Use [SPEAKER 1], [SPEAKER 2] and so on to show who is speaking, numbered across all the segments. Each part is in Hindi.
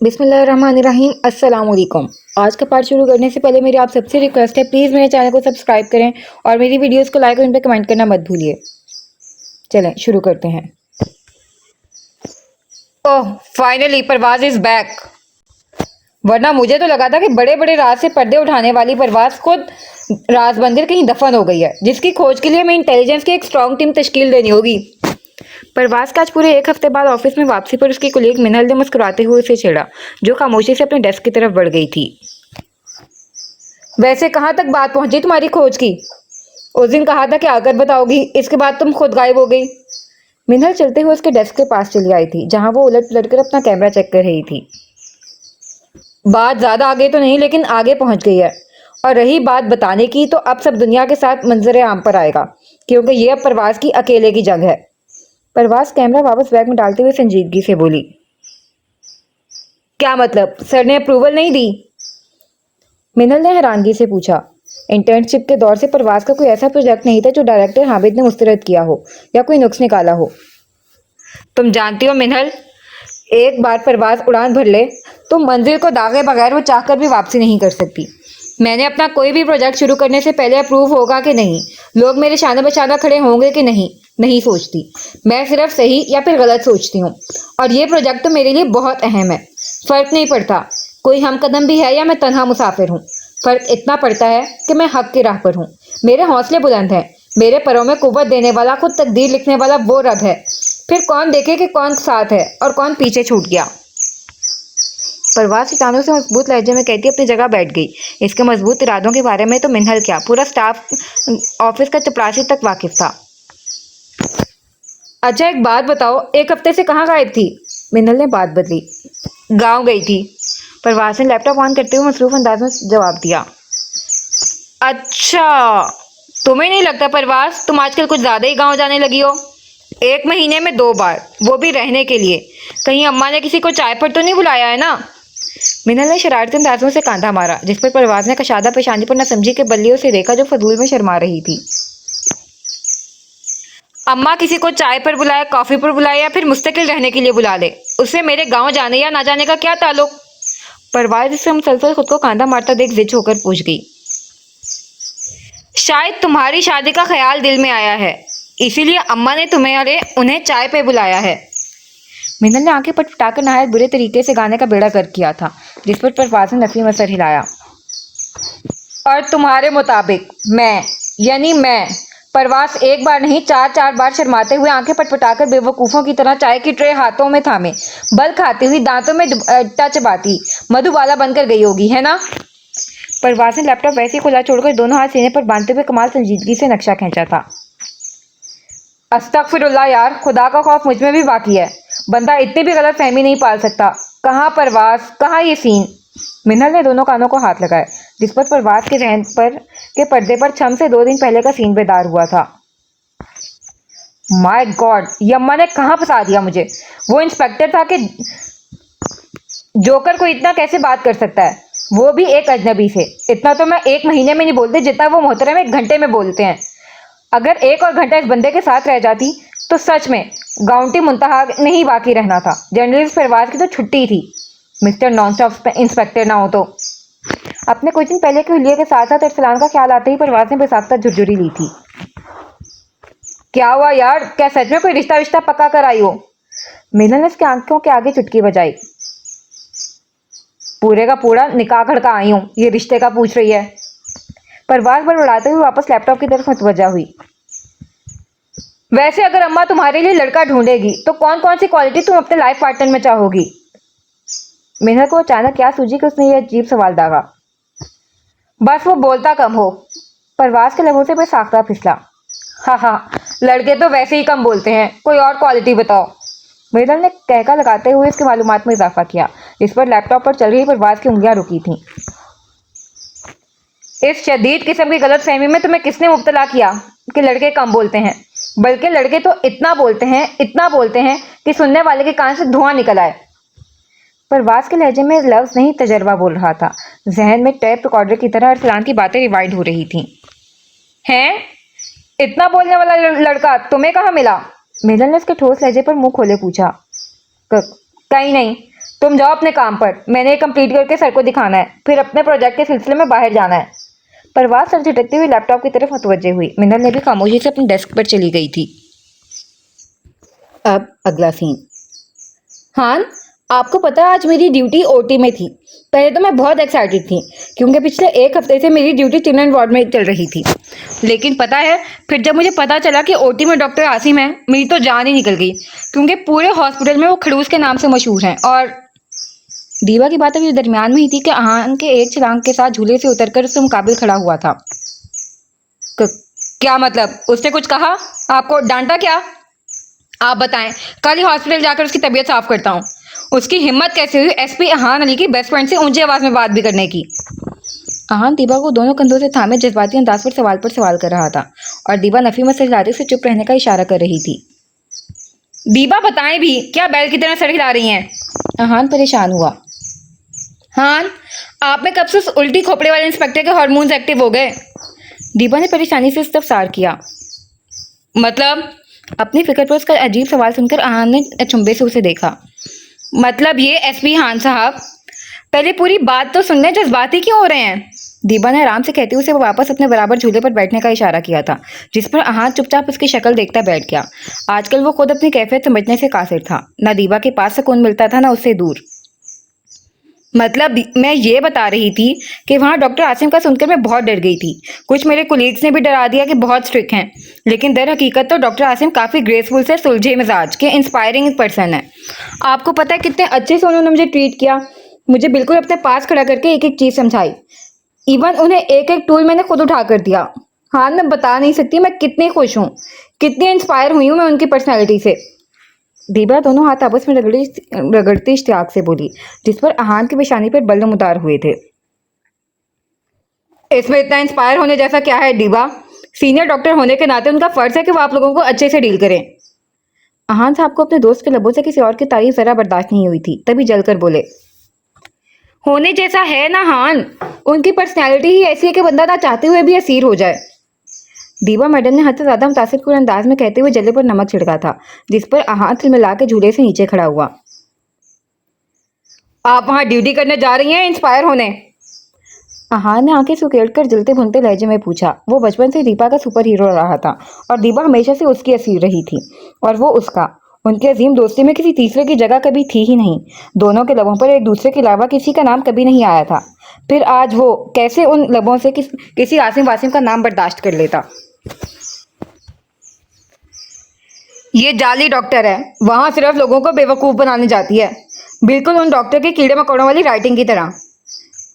[SPEAKER 1] बिस्मिल्लाहिर्रहमानिर्रहीम अस्सलाम वालेकुम। आज का पार्ट शुरू करने से पहले मेरी आप सबसे रिक्वेस्ट है, प्लीज़ मेरे चैनल को सब्सक्राइब करें और मेरी वीडियोस को लाइक और इन पर कमेंट करना मत भूलिए। चलें शुरू करते हैं। Oh finally Parwaz is back. वरना मुझे तो लगा था कि बड़े बड़े राज से पर्दे उठाने वाली परवाज खुद राज मंदिर कहीं दफन हो गई है, जिसकी खोज के लिए हमें इंटेलिजेंस की एक स्ट्रॉन्ग टीम तश्कील देनी होगी। परवाज का आज पूरे एक हफ्ते बाद ऑफिस में वापसी पर उसकी कुलीग मिनल ने मुस्कुराते हुए उसे छेड़ा, जो खामोशी से अपने डेस्क की तरफ बढ़ गई थी। वैसे कहाँ तक बात पहुंची तुम्हारी खोज की? उस दिन कहा था कि आकर बताओगी, इसके बाद तुम खुद गायब हो गई। मिनल चलते हुए उसके डेस्क के पास चली आई थी, जहां वो उलट पलट कर अपना कैमरा चेक कर रही थी। बात ज्यादा आगे तो नहीं, लेकिन आगे पहुंच गई है। और रही बात बताने की, तो अब सब दुनिया के साथ मंजर आम पर आएगा, क्योंकि ये अब परवाज की अकेले की जंग है। परवाज कैमरा वापस बैग में डालते हुए संजीदगी से बोली। क्या मतलब, सर ने अप्रूवल नहीं दी? मिनल ने हैरानगी से पूछा। इंटर्नशिप के दौर से परवाज का कोई ऐसा प्रोजेक्ट नहीं था जो डायरेक्टर हामिद ने मुस्तरद किया हो या कोई नुक्स निकाला हो। तुम जानती हो मिनल, एक बार परवाज उड़ान भर ले तो मंजिल को दागे बगैर वो चाहकर भी वापसी नहीं कर सकती। मैंने अपना कोई भी प्रोजेक्ट शुरू करने से पहले अप्रूव होगा कि नहीं, लोग मेरे शाना बशाना खड़े होंगे कि नहीं, नहीं सोचती। मैं सिर्फ सही या फिर गलत सोचती हूँ, और ये प्रोजेक्ट तो मेरे लिए बहुत अहम है। फर्क नहीं पड़ता कोई हम कदम भी है या मैं तन्हा मुसाफिर हूँ। फर्क इतना पड़ता है कि मैं हक की राह पर हूँ। मेरे हौसले बुलंद हैं। मेरे पैरों में कुव्वत देने वाला, खुद तकदीर लिखने वाला वो रब है। फिर कौन देखे कि कौन साथ है और कौन पीछे छूट गया। परवाज किटानों से मजबूत लहजे में कहती अपनी जगह बैठ गई। इसके मजबूत इरादों के बारे में तो मिनहल क्या, पूरा स्टाफ ऑफिस का चपरासी तक वाकिफ था। अच्छा एक बात बताओ, एक हफ्ते से कहाँ गायब थी? मिनल ने बात बदली। गांव गई थी, परवाज ने लैपटॉप ऑन करते हुए मसरूफ अंदाज में जवाब दिया। अच्छा, तुम्हें नहीं लगता परवाज तुम आजकल कुछ ज्यादा ही गांव जाने लगी हो? एक महीने में 2 बार, वो भी रहने के लिए। कहीं अम्मा ने किसी को चाय पर तो नहीं बुलाया है ना? मिनल ने शरारती अंदाजों से कांधा मारा, जिस पर परवाज ने कशादा पेशानी पर न समझी के बल्लियों से देखा, जो फजूल में शर्मा रही थी। अम्मा किसी को चाय पर बुलाए, कॉफी पर बुलाए या फिर मुस्तकिल रहने के लिए बुला ले, उससे मेरे गांव जाने या ना जाने का क्या ताल्लुक? परवाज इससे मुसलसल खुद को कांधा मारता देख जिद होकर पूछ गई। शायद तुम्हारी शादी का ख्याल दिल में आया है, इसीलिए अम्मा ने तुम्हें उन्हें चाय पे बुलाया है। मिनल ने आंखें पटपटाकर नहायत बुरे तरीके से गाने का बेड़ा गर्क किया था, जिस पर परवाज ने नफी में सर हिलाया। और तुम्हारे मुताबिक मैं, यानी मैं परवाज एक बार नहीं 4-4 बार शर्माते हुए आंखें पटपटाकर बेवकूफों की तरह चाय की ट्रे हाथों में थामे, बल खाती हुई दांतों में चबाती मधुबाला बनकर गई होगी, है ना? परवाज ने लैपटॉप वैसे ही खुला छोड़कर दोनों हाथ सीने पर बांधते हुए कमाल संजीदगी से नक्शा खींचा था। अस्तगफिरुल्लाह यार, खुदा का खौफ मुझ में भी बाकी है। बंदा इतनी भी गलत फहमी नहीं पाल सकता। कहाँ परवाज, कहाँ ये सीन? मिनल ने दोनों कानों को हाथ लगाए, जिस पर परवाज के जहन पर के पर्दे पर छम से 2 दिन पहले का सीन बेदार हुआ था। माय गॉड, ये अम्मा ने कहाँ फंसा दिया मुझे। वो इंस्पेक्टर था कि जोकर को इतना कैसे बात कर सकता है, वो भी एक अजनबी से। इतना तो मैं 1 महीने में नहीं बोलते जितना वो मोहतरम 1 घंटे में बोलते हैं। अगर 1 और घंटा इस बंदे के साथ रह जाती तो सच में गाउंटी मुंतहा नहीं बाकी रहना था। जर्नलिस्ट परवाज की तो छुट्टी थी, मिस्टर नॉन स्टॉप इंस्पेक्टर ना हो तो। अपने कुछ दिन पहले के हुलिये के साथ साथ इरफान का ख्याल आते ही परवाज ने बेसाख्ता झुरझुरी ली थी। क्या हुआ यार, क्या सच में कोई रिश्ता विश्ता पक्का कर आई हो? मिलन ने उसकी आंखों के आगे चुटकी बजाई। पूरे का पूरा निकाह खड़का आई हूँ, ये रिश्ते का पूछ रही है। परवाज बड़बड़ाते हुए वापस लैपटॉप की तरफ मुतवज्जा हुई। वैसे अगर अम्मा तुम्हारे लिए लड़का ढूंढेगी तो कौन कौन सी क्वालिटी तुम अपने लाइफ पार्टनर में चाहोगी? मिनल को अचानक क्या सूझी कि उसने यह अजीब सवाल दागा। बस वो बोलता कम हो। परवाज के लबों से बेसाख्ता फिसला। हाँ हाँ, लड़के तो वैसे ही कम बोलते हैं, कोई और क्वालिटी बताओ। मिनल ने कहका लगाते हुए इसकी मालूमात में इजाफा किया, जिस पर लैपटॉप पर चल रही परवाज की उंगलियां रुकी थीं। इस शदीद किस्म की गलत फहमी में तुम्हें किसने मुब्तला किया कि लड़के कम बोलते हैं? बल्कि लड़के तो इतना बोलते हैं कि सुनने वाले के कान से धुआं निकल आए। परवाज के लहजे में लफ्ज नहीं तजर्बा बोल रहा था। जहन में टेप रिकॉर्डर की तरह अरसलान की बातें रिवाइंड हो रही थीं। हैं? इतना बोलने वाला लड़का तुम्हें कहाँ मिला? मिलन ने उसके ठोस लहजे पर मुंह खोले पूछा। कहीं नहीं, तुम जाओ अपने काम पर, मैंने ये कंप्लीट करके सर को दिखाना है, फिर अपने प्रोजेक्ट के सिलसिले में बाहर जाना है। परवाज सर झटकती हुई लैपटॉप की तरफ मुतवज्जे हुई। मिनल ने भी खामोशी से अपने डेस्क पर चली गई थी। अब अगला सीन। हान, आपको पता है आज मेरी ड्यूटी ओटी में थी। पहले तो मैं बहुत एक्साइटेड थी क्योंकि पिछले एक हफ्ते से मेरी ड्यूटी चिल्ड्रन वार्ड में चल रही थी। लेकिन पता है, फिर जब मुझे पता चला कि ओटी में डॉक्टर आसिम है, मेरी तो जान ही निकल गई क्योंकि पूरे हॉस्पिटल में वो खड़ूस के नाम से मशहूर हैं। और दीवा की बात अभी दरमियान में ही थी कि अहान के एक छलांग के साथ झूले से उतरकर उसके मुकाबिल खड़ा हुआ था। क्या मतलब? उसने कुछ कहा? आपको डांटा क्या? आप बताएं, कल ही हॉस्पिटल जाकर उसकी तबीयत साफ करता हूँ। उसकी हिम्मत कैसे हुई एसपी अहान अली की बेस्ट फ्रेंड से ऊंची आवाज में बात भी करने की? अहान दीवा को दोनों कंधों से थामे जज्बाती अंदाज पर सवाल कर रहा था और दीवा नफी में सहलाते से चुप रहने का इशारा कर रही थी। दीवा बताएं भी, क्या बैल की तरह सर हिला रही हैं? अहान परेशान हुआ। हान, आप में कब से उस उल्टी खोपड़े वाले इंस्पेक्टर के हार्मोन्स एक्टिव हो गए? दीवा ने परेशानी से इस्तफसार किया। मतलब? अपनी फिक्र पर उसका अजीब सवाल सुनकर अहान ने अचंभे से उसे देखा। मतलब ये एसपी हान साहब, पहले पूरी बात तो सुनने, जज्बाती क्यों हो रहे हैं? दीबा ने आराम से कहते हुए उसे वापस अपने बराबर झूले पर बैठने का इशारा किया था, जिस पर अहान चुपचाप उसकी शक्ल देखता बैठ गया। आजकल वो खुद अपनी कैफियत समझने से कासिर था। न दीबा के पास सुकून मिलता था, न उससे दूर। मतलब मैं ये बता रही थी कि वहाँ डॉक्टर आसिम का सुनकर मैं बहुत डर गई थी। कुछ मेरे कोलीग्स ने भी डरा दिया कि बहुत स्ट्रिक्ट हैं, लेकिन दर हकीकत तो डॉक्टर आसिम काफ़ी ग्रेसफुल से सुलझे मिजाज के इंस्पायरिंग पर्सन है। आपको पता है कितने अच्छे से उन्होंने मुझे ट्रीट किया। मुझे बिल्कुल अपने पास खड़ा करके एक एक चीज़ समझाई। इवन उन्हें एक एक टूल मैंने खुद उठा कर दिया। हाँ, मैं बता नहीं सकती मैं कितनी खुश हूँ, कितनी इंस्पायर हुई हूँ मैं उनकी पर्सनैलिटी से। दीबा दोनों हाथ आपस में रगड़ती इश्तियाक से बोली, जिस पर अहान की पेशानी पर बल नमूदार हुए थे। इसमें इतना इंस्पायर होने जैसा क्या है दीबा? सीनियर डॉक्टर होने के नाते उनका फर्ज है कि वो आप लोगों को अच्छे से डील करें। अहान साहब को अपने दोस्त के लबों से किसी और की तारीफ जरा बर्दाश्त नहीं हुई थी, तभी जलकर बोले। होने जैसा है ना हान, उनकी पर्सनैलिटी ही ऐसी है कि बंदा ना चाहते हुए भी असीर हो जाए। दीवा मैडम ने हद से ज्यादा मुतासिर अंदाज में कहते हुए जले पर नमक छिड़का था, जिस पर अहान मिला के झूले से नीचे खड़ा हुआ। आप वहां ड्यूटी करने जा रही हैं इंस्पायर होने? अहान ने आंखें सुकेड़कर जलते भुनते लहजे में पूछा। वो बचपन से दीपा का सुपर हीरो रहा था और दीपा हमेशा से उसकी असीर रही थी और वो उसका। उनकी अजीम दोस्ती में किसी तीसरे की जगह कभी थी ही नहीं। दोनों के लबों पर एक दूसरे के अलावा किसी का नाम कभी नहीं आया था। फिर आज वो कैसे उन लबों से किसी आसिम वासिम का नाम बर्दाश्त कर लेता? ये जाली डॉक्टर है, वहां सिर्फ लोगों को बेवकूफ बनाने जाती है, बिल्कुल उन डॉक्टर के कीड़े मकोड़ों वाली राइटिंग की तरह।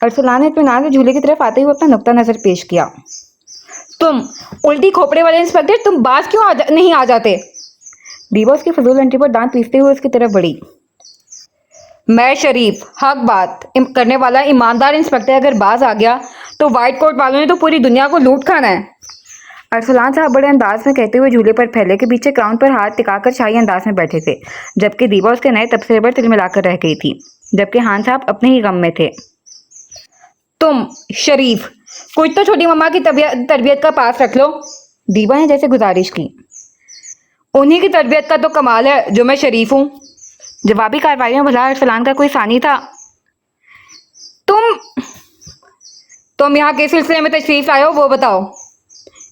[SPEAKER 1] अरसलान ने इत्मीनान से झूले की तरफ आते हुए अपना नुक्ता नजर पेश किया। तुम उल्टी खोपड़े वाले इंस्पेक्टर, तुम बाज क्यों नहीं आ जाते? दीवा उसकी फजूल एंट्री पर दांत पीसते हुए उसकी तरफ बढ़ी। मैं शरीफ हक बात करने वाला ईमानदार इंस्पेक्टर अगर बाज आ गया तो व्हाइट कोट वालों ने तो पूरी दुनिया को लूट खाना है। अरसलान साहब बड़े अंदाज में कहते हुए झूले पर फैले के पीछे क्राउन पर हाथ टिकाकर शाही अंदाज में बैठे थे, जबकि दीवा उसके नए तबसरे पर तिल मिलाकर रह गई थी, जबकि हान साहब अपने ही गम में थे। तुम शरीफ, कुछ तो छोटी मम्मा की तरबियत का पास रख लो। दीवा ने जैसे गुजारिश की। उन्हीं की तरबियत का तो कमाल है जो मैं शरीफ हूँ। जवाबी कार्रवाई में भला अरसलान का कोई सानी था। तुम यहाँ किस सिलसिले में तशरीफ लाए हो वो बताओ।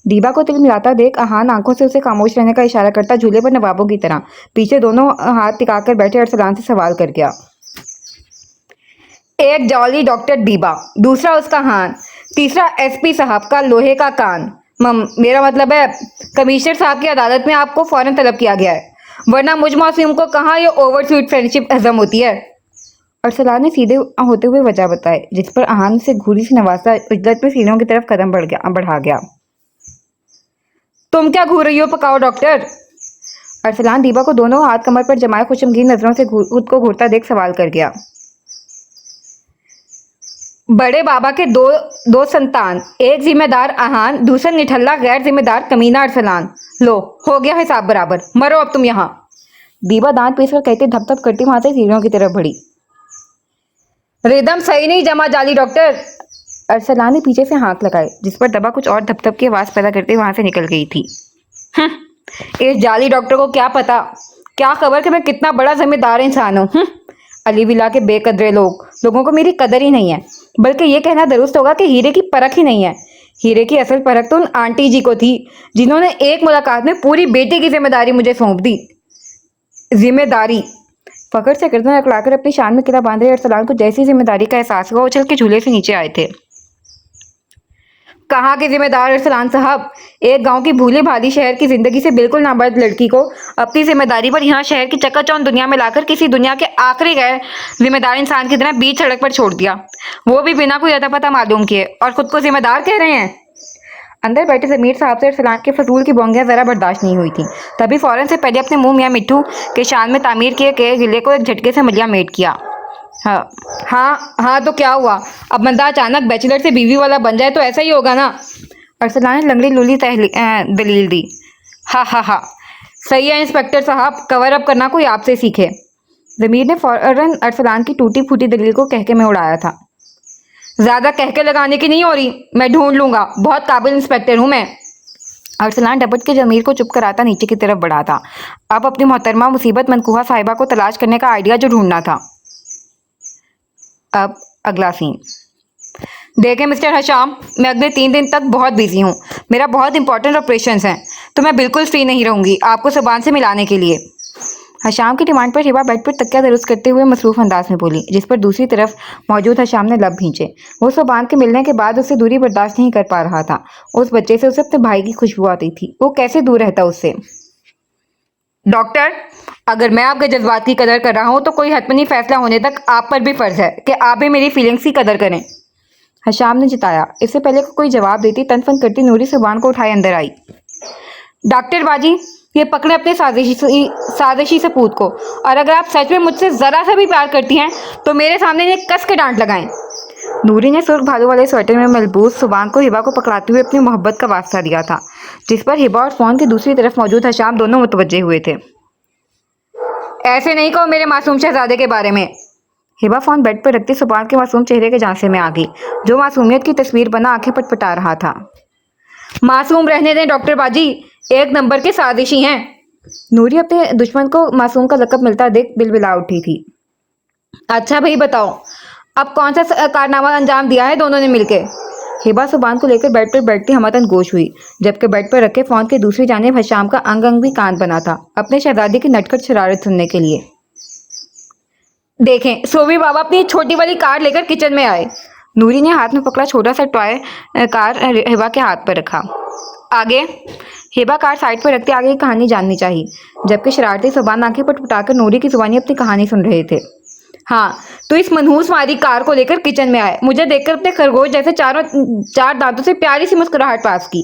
[SPEAKER 1] दीवा को तिल मिलाता देख अहान आंखों से उसे खामोश रहने का इशारा करता झूले पर नवाबों की तरह पीछे दोनों हाथ टिकाकर बैठे अरसलान से सवाल कर गया। एक जॉली डॉक्टर दीबा, दूसरा उसका हान, तीसरा एसपी साहब का लोहे का कान। मेरा मतलब है कमिश्नर साहब की अदालत में आपको फौरन तलब किया गया है, वरना मुझ मासूम को कहाँ ये ओवर स्वीट फ्रेंडशिप हजम होती है। अरसलान ने सीधे होते हुए वजह बताई, जिस पर अहान से घूरी से नवाजता उजलत में सीनों की तरफ कदम बढ़ा गया। तुम क्या घूर रही हो पकाओ डॉक्टर? अरसलान दीबा को दोनों हाथ कमर पर जमाए खुशमगीन नजरों से खुद को घूरता देख सवाल कर गया। बड़े बाबा के दो संतान, एक जिम्मेदार अहान, दूसरा निठल्ला गैर जिम्मेदार कमीना अरसलान। लो हो गया हिसाब बराबर, मरो अब तुम यहाँ। दीबा दांत पीस कर कहते धप धप करती वहां से सीढ़ियों की तरफ बढ़ी। रिदम सही नहीं जमा जाली डॉक्टर। अरसलान ने पीछे से हाथ लगाए, जिस पर दबा कुछ और धप धप की आवाज पैदा करते वहां से निकल गई थी। इस जाली डॉक्टर को क्या पता, क्या खबर कि मैं कितना बड़ा जिम्मेदार इंसान हूँ। अली विला के बेकदरे लोगों को मेरी कदर ही नहीं है। बल्कि ये कहना दुरुस्त होगा कि हीरे की परख ही नहीं है। हीरे की असल परख तो उन आंटी जी को थी जिन्होंने एक मुलाकात में पूरी बेटी की जिम्मेदारी मुझे सौंप दी। जिम्मेदारी। फखर से गर्दन अकड़ाकर अपनी शान में किला बांध रहे अरसलान को जैसी जिम्मेदारी का एहसास हुआ, उछल के झूले से नीचे आए थे। कहाँ के जिम्मेदार अरसलान साहब? एक गांव की भूली भाली शहर की जिंदगी से बिल्कुल नाबालिग लड़की को अपनी जिम्मेदारी पर यहाँ शहर की चकाचौंध दुनिया में लाकर किसी दुनिया के आखिरी गैर जिम्मेदार इंसान की तरह बीच सड़क पर छोड़ दिया, वो भी बिना कोई अता पता मालूम किए, और खुद को जिम्मेदार कह रहे हैं। अंदर बैठे जमीर साहब से अरसलान के फजूल की बोंगियां जरा बर्दाश्त नहीं हुई थी। तभी फौरन से पहले अपने मुंह मियां मिट्टू के शान में तामीर किए गए गिले को एक झटके से मलिया मेट किया। हाँ हाँ तो क्या हुआ? अब बंदा अचानक बैचलर से बीवी वाला बन जाए तो ऐसा ही होगा ना? अरसलान ने लंगड़ी लूली दलील दी। हा सही है इंस्पेक्टर साहब, कवर अप करना कोई आपसे सीखे। जमीर ने फौरन अरसलान की टूटी फूटी दलील को कहके में उड़ाया था। ज्यादा कहके लगाने की नहीं हो रही, मैं ढूंढ लूंगा, बहुत काबिल इंस्पेक्टर हूं मैं। अरसलान डपट के जमीर को चुप कराता नीचे की तरफ बढ़ा था। अब अपनी मोहतरमा मुसीबत मनकूहा साहिबा को तलाश करने का आइडिया जो ढूंढना था। अब अगला सीन। देखें मिस्टर हशाम, मैं अगले 3 दिन तक बहुत बिजी हूँ, मेरा बहुत इंपॉर्टेंट ऑपरेशंस हैं, तो मैं बिल्कुल फ्री नहीं रहूँगी आपको सुबान से मिलाने के लिए। हशाम की डिमांड पर हिबा बेड पर तकिया दुरुस्त करते हुए मसरूफ अंदाज में बोली, जिस पर दूसरी तरफ मौजूद हशाम ने लब भींचे। वो सुबान के मिलने के बाद उससे दूरी बर्दाश्त नहीं कर पा रहा था। उस बच्चे से उसे अपने भाई की खुशबू आती थी, वो कैसे दूर रहता उससे। डॉक्टर, अगर मैं आपके जज्बात की कदर कर रहा हूँ तो कोई हतमी फैसला होने तक आप पर भी फर्ज है कि आप भी मेरी फीलिंग्स की कदर करें। हशाम ने जिताया। इससे पहले को कोई जवाब देती तनफन करती नूरी सुबान को उठाए अंदर आई। डॉक्टर बाजी, ये पकड़े अपने साजिशी सपूत को, और अगर आप सच में मुझसे जरा सा भी प्यार करती हैं तो मेरे सामने इन्हें कस के डांट लगाएं। नूरी ने सुर्ख भालू वाले स्वेटर में मलबूस सुबान को हिबा को पकड़ाते हुए अपनी मोहब्बत का वास्ता दिया था, जिस पर हिबा और फोन की दूसरी तरफ मौजूद हशाम दोनों मुतवज्जे हुए थे। ऐसे नहीं कहो मेरे मासूम शहजादे के बारे में। हिबा फोन बेड पर रखती सुबान के मासूम चेहरे के झांसे में आ गई, जो मासूमियत की तस्वीर बना आंखें पटपटा रहा था। मासूम रहने दें डॉक्टर बाजी, एक नंबर के साजिशी हैं। नूरी अपने दुश्मन को मासूम का लकब मिलता देख बिलबिला उठी थी। अच्छा भाई बताओ, अब कौन सा कारनामा अंजाम दिया है दोनों ने मिलके? हिबा सुबान को लेकर बेड पर बैठती हमतन गोश हुई, जबकि बेड पर रखे फोन के दूसरी जानिब हशाम का अंग अंग भी कान बना था अपने शहजादी की नटखट शरारत सुनने के लिए। देखें, सोवी बाबा अपनी छोटी वाली कार लेकर किचन में आए। नूरी ने हाथ में पकड़ा छोटा सा टॉय कार हिबा के हाथ पर रखा। आगे? हिबा कार साइड पर रखते आगे की कहानी जाननी चाहिए, जबकि शरारती सुबान आंखें पटपटाकर नूरी की जुबानी अपनी कहानी सुन रहे थे। हाँ, तो इस मनहूस मारी कार को लेकर किचन में आए, मुझे देखकर अपने खरगोश जैसे चार दांतों से प्यारी सी मुस्कुराहट पास की।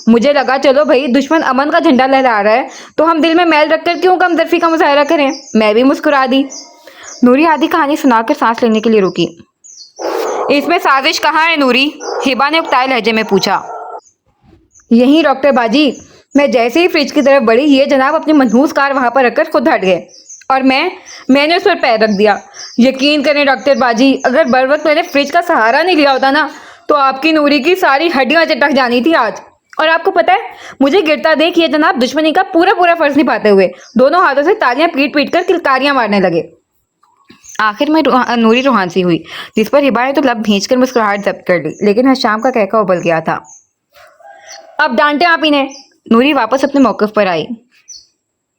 [SPEAKER 1] मुझे लगा चलो भाई, दुश्मन अमन का झंडा लहरा रहा है तो हम दिल में मैल रखकर क्यों कमतरफी का मुजाहरा करें। मैं भी मुस्कुरा दी। नूरी आधी कहानी सुनाकर सांस लेने के लिए रुकी। इसमें साजिश कहाँ है नूरी? हिबा ने उकताए लहजे में पूछा। यही डॉक्टर बाजी, मैं जैसे ही फ्रिज की तरफ बढ़ी, ये जनाब अपनी मनहूस कार वहां पर रखकर खुद हट गए, और मैंने उस पर पैर रख दिया। यकीन करें डॉक्टर बाजी, अगर बर वक्त मैंने फ्रिज का सहारा नहीं लिया होता ना, तो आपकी नूरी की सारी हड्डियां चटक जानी थी आज। और आपको पता है, मुझे गिरता देख ये जनाब दुश्मनी का पूरा फर्ज निभाते हुए दोनों हाथों से तालियां पीट पीट कर किलकारियां मारने लगे। आखिर में नूरी रूहान सी हुई, जिस पर हिबा ने तो लब भींचकर मुस्कुराहट जब्त कर ली, लेकिन हशाम का कहका उबल गया था। अब डांटे आप इन्हें। नूरी वापस अपने मौकफ पर आई।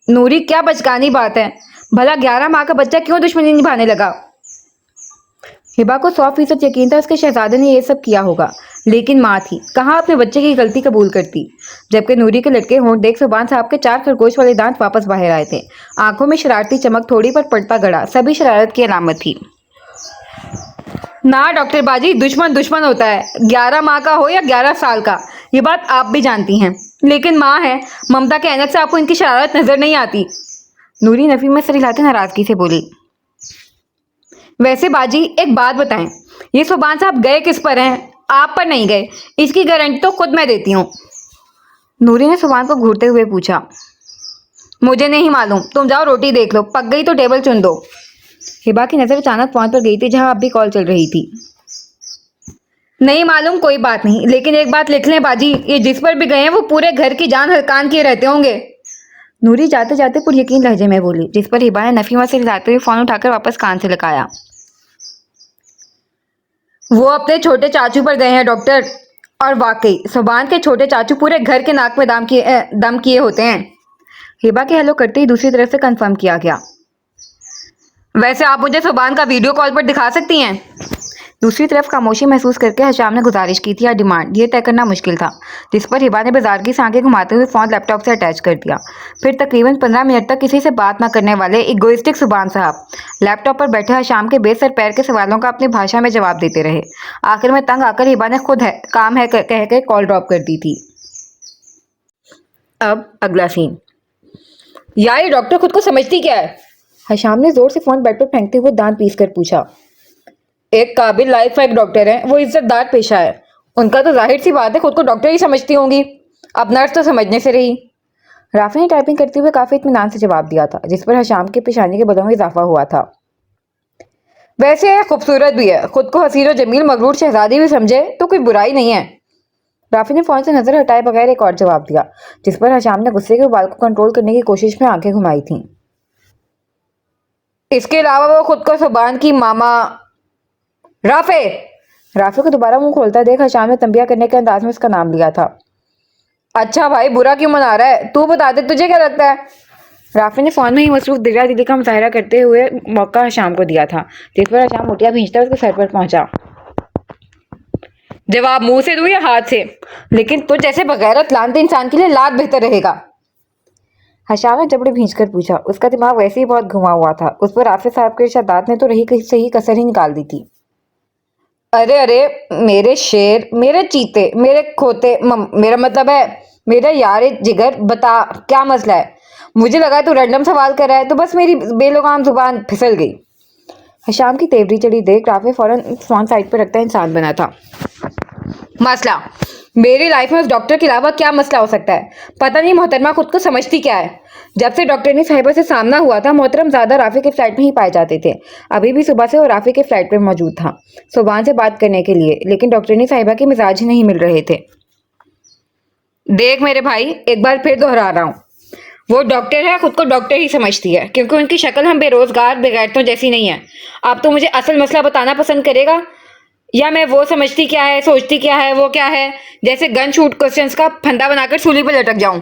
[SPEAKER 1] नूरी, क्या बचकानी बात है, भला 11 माह का बच्चा क्यों दुश्मनी निभाने लगा? हिबा को 100% यकीन था उसके शहजादे ने ये सब किया होगा, लेकिन माँ थी, कहाँ अपने बच्चे की गलती कबूल करती। जबकि नूरी के लटके होंठ देख सुबान साहब के 4 खरगोश वाले दांत वापस बाहर आए थे। आंखों में शरारती चमक थोड़ी पर पड़ता गड़ा सभी शरारत की अलामत थी। ना डॉक्टर बाजी, दुश्मन होता है, 11 माह का हो या 11 साल का, ये बात आप भी जानती हैं, लेकिन माँ है, ममता के ऐनक से आपको इनकी शरारत नजर नहीं आती। नूरी नफी में सर हिलाते नाराजगी से बोली। वैसे बाजी एक बात बताएं, ये सुबान साहब गए किस पर हैं? आप पर नहीं गए, इसकी गारंटी तो खुद मैं देती हूँ। नूरी ने सुबान को घूरते हुए पूछा। मुझे नहीं मालूम, तुम जाओ रोटी देख लो, पक गई तो टेबल चुन दो। हिबा की नजर अचानक फोन पर गई थी जहां अब भी कॉल चल रही थी। नहीं मालूम कोई बात नहीं, लेकिन एक बात लिख लें बाजी, ये जिस पर भी गए हैं वो पूरे घर की जान हरकान किए रहते होंगे। नूरी जाते जाते पुरयकीन लहजे में बोली, जिस पर हिबा ने नफीमा से हिलाते हुए फोन उठाकर वापस कान से लगाया। वो अपने छोटे चाचू पर गए हैं डॉक्टर। और वाकई सुबान के छोटे चाचू पूरे घर के नाक में दम किए होते हैं। हिबा के हेलो करते ही दूसरी तरफ से कंफर्म किया गया। वैसे आप मुझे सुबान का वीडियो कॉल पर दिखा सकती हैं? दूसरी तरफ खामोशी महसूस करके हशाम ने गुजारिश की थी या डिमांड, ये तय करना मुश्किल था, जिस पर हिबा ने बेजारगी से आंखें घुमाते हुए फोन लैपटॉप से अटैच कर दिया। फिर तकरीबन 15 मिनट तक किसी से बात न करने वाले इगोइस्टिक सुबान साहब लैपटॉप पर बैठे हशाम के बेसर पैर के सवालों का अपनी भाषा में जवाब देते रहे। आखिर में तंग आकर हिबा ने खुद काम है कह के कॉल ड्रॉप कर दी थी। अब अगला सीन। यार ये डॉक्टर खुद को समझती क्या है? हशाम ने जोर से फोन बेड पर फेंकते हुए दांत पीस कर पूछा। एक काबिल लाइफ एक डॉक्टर है, वो इज्जतदार पेशा है। उनका तो जाहिर सी बात है खुद को डॉक्टर ही समझती होंगी। अब नर्स तो समझने से रही। राफी ने टाइपिंग करते हुए काफी इत्मीनान से जवाब दिया था, जिस पर हशाम के पेशानी के बलों में इजाफा हुआ था। वैसे खूबसूरत भी है, खुद को हसीन और जमील मगरूर शहजादी भी समझे तो कोई बुराई नहीं है। राफी ने फोन से नजर हटाए बगैर एक और जवाब दिया, जिस पर हशाम ने गुस्से के उबाल को कंट्रोल करने की कोशिश में आंखें घुमाई थीं। इसके अलावा वो खुद को सुबान की मामा। राफे को दोबारा मुंह खोलता देख हशाम ने तंबिया करने के अंदाज में उसका नाम लिया था। अच्छा भाई, बुरा क्यों मना रहा है? तू बता दे, तुझे क्या लगता है? राफे ने फोन में ही मसरूफ दिला दिली का मुजाहरा करते हुए मौका हशाम को दिया था, जिस पर हशाम मुठिया भींचता उसके सर पर पहुंचा। जवाब मुंह से दूं या हाथ से? लेकिन तुझ जैसे बगैरत लानते इंसान के लिए लात बेहतर रहेगा। हशाम ने जबड़े भींच कर पूछा। उसका दिमाग वैसे ही बहुत घुमा हुआ था। उस पर राफे साहब के इरशादात ने तो रही सही कसर ही निकाल दी थी। अरे अरे मेरे शेर, मेरे चीते, मेरे खोते, मेरा मतलब है मेरा यार जिगर, बता क्या मसला है? मुझे लगा तू रैंडम सवाल कर रहा है, तो बस मेरी बेलगाम जुबान फिसल गई। हशाम की तेवरी चढ़ी देख राफे फौरन फोन साइड पर रखता इंसान बना था। मसला मेरी लाइफ में उस डॉक्टर के अलावा क्या मसला हो सकता है? पता नहीं मोहतरमा खुद को समझती क्या है। जब से डॉक्टरनी साहिबा से सामना हुआ था, मोहतरम ज्यादा राफी के फ्लाइट में ही पाए जाते थे। अभी भी सुबह से वो राफी के फ्लाइट पर मौजूद था, सुबान से बात करने के लिए, लेकिन डॉक्टरनी साहिबा के मिजाज ही नहीं मिल रहे थे। देख मेरे भाई, एक बार फिर दोहरा रहा हूँ, वो डॉक्टर है, खुद को डॉक्टर ही समझती है, क्योंकि उनकी शक्ल हम बेरोजगार बेगैरतों जैसी नहीं है। अब तो मुझे असल मसला बताना पसंद करेगा, या मैं वो समझती क्या है, सोचती क्या है, वो क्या है, जैसे गन शूट क्वेश्चंस का फंदा बनाकर सूली पर लटक जाऊं।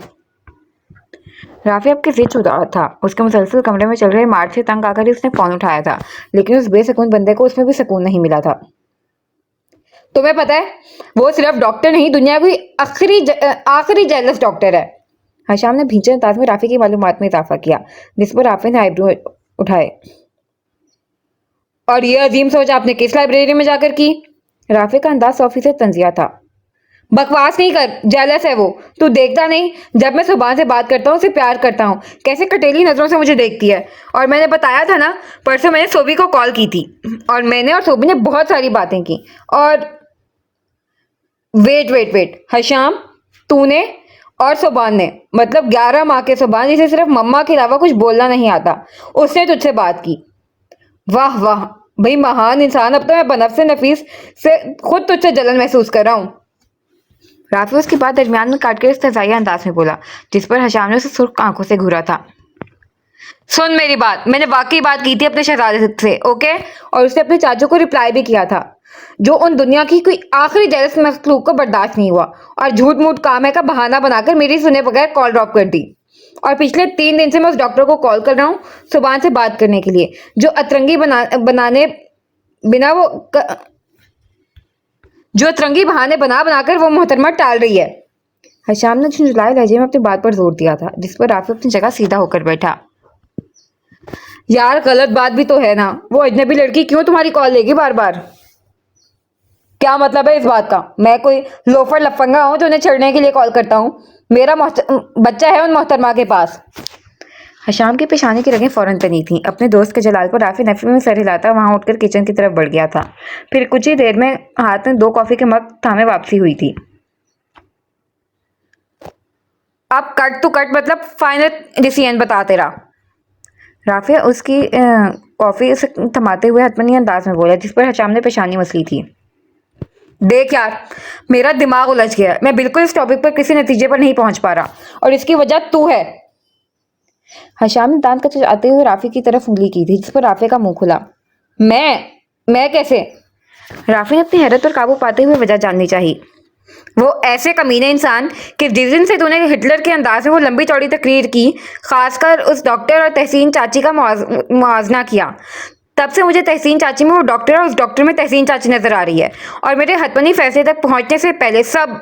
[SPEAKER 1] राफी अब के जिद चुका था। उसके मुसलसल कमरे में चल रहे मार्च से तंग आकर ही उसने फोन उठाया था, लेकिन उस बेसकून बंदे को उसमें भी सुकून नहीं मिला था। तुम्हें पता है, वो सिर्फ डॉक्टर नहीं, दुनिया की आखिरी जेलस डॉक्टर है। हशाम ने भींचे अंदाज में राफी की मालूमात में इजाफा किया, जिस पर राफी ने आईब्रो उठाए। और ये अजीम सोच आपने किस लाइब्रेरी में जाकर की? राफी का अंदाज 100% तंजिया था। बकवास नहीं कर, जेलस है वो। तू देखता नहीं, जब मैं सुबान से बात करता हूँ, उसे प्यार करता हूँ, कैसे कटेली नजरों से मुझे देखती है। और मैंने बताया था ना, परसों मैंने सोबी को कॉल की थी, और मैंने और सोबी ने बहुत सारी बातें की। और वेट हशाम, तूने और सुबान ने, मतलब 11 माह के सुबान जिसे सिर्फ मम्मा के अलावा कुछ बोलना नहीं आता, उसने तुझसे बात की। वाह वाह भाई, महान इंसान। अब तो मैं बनफ्से नफीस से खुद तुझसे जलन महसूस कर रहा हूँ। राफी उसकी बात दरमियान में काट कर इस्तेज़ाई अंदाज में बोला, जिस पर हशाम ने उसे सुर्ख आंखों से घूरा था। सुन मेरी बात, मैंने वाकई बात की थी अपने शहजादे से, ओके? और उसने अपने चाचू को रिप्लाई भी किया था, जो उन दुनिया की कोई आखिरी जेलस मखलूक को बर्दाश्त नहीं हुआ, और झूठ मूठ काम है का बहाना बनाकर मेरी सुने बगैर कॉल ड्रॉप कर दी। और पिछले 3 दिन से मैं उस डॉक्टर को कॉल कर रहा हूँ सुबान से बात करने के लिए, जो अतरंगी बहाने बना बनाकर वो मोहतरमा टाल रही है। हशाम ने झुंझुलाए लहजे में अपनी बात पर जोर दिया था, जिस पर राफी अपनी जगह सीधा होकर बैठा। यार गलत बात भी तो है ना, वो अजनबी लड़की क्यों तुम्हारी कॉल लेगी बार बार? क्या मतलब है इस बात का? मैं कोई लोफर लफंगा हूँ जो उन्हें छेड़ने के लिए कॉल करता हूँ? मेरा बच्चा है उन मोहतरमा के पास। हशाम की पेशानी की रगें फौरन तनी थीं। अपने दोस्त के जलाल पर राफी नफी में सर हिलाता वहां उठकर किचन की तरफ बढ़ गया था। फिर कुछ ही देर में हाथ में 2 कॉफी के मग थामे वापसी हुई थी। अब कट टू कट, मतलब फाइनल डिसीजन बता तेरा। राफी उसकी कॉफी उसे थमाते हुए हतमनी अंदाज में बोला, जिस पर हशाम ने पेशानी मसली थी। देख यार, मेरा दिमाग उलझ गया है। मैं बिल्कुल इस टॉपिक पर किसी नतीजे पर नहीं पहुंच पा रहा, और इसकी वजह तू है। हशाम ने दांत कचकचाते हुए राफी की तरफ उंगली की थी, जिस पर राफे का मुंह खुला। मैं कैसे? राफी ने अपनी हैरत पर काबू पाते हुए वजह जाननी चाहिए। वो ऐसे कमीने इंसान कि जिस दिन से तूने हिटलर के अंदाज में वो लंबी चौड़ी तकरीर की, खासकर उस डॉक्टर और तहसीन चाची का मुआवजना किया, तब से मुझे तहसीन चाची में वो डॉक्टर और उस डॉक्टर में तहसीन चाची नजर आ रही है। और मेरे हतमनी फैसले तक पहुंचने से पहले सब।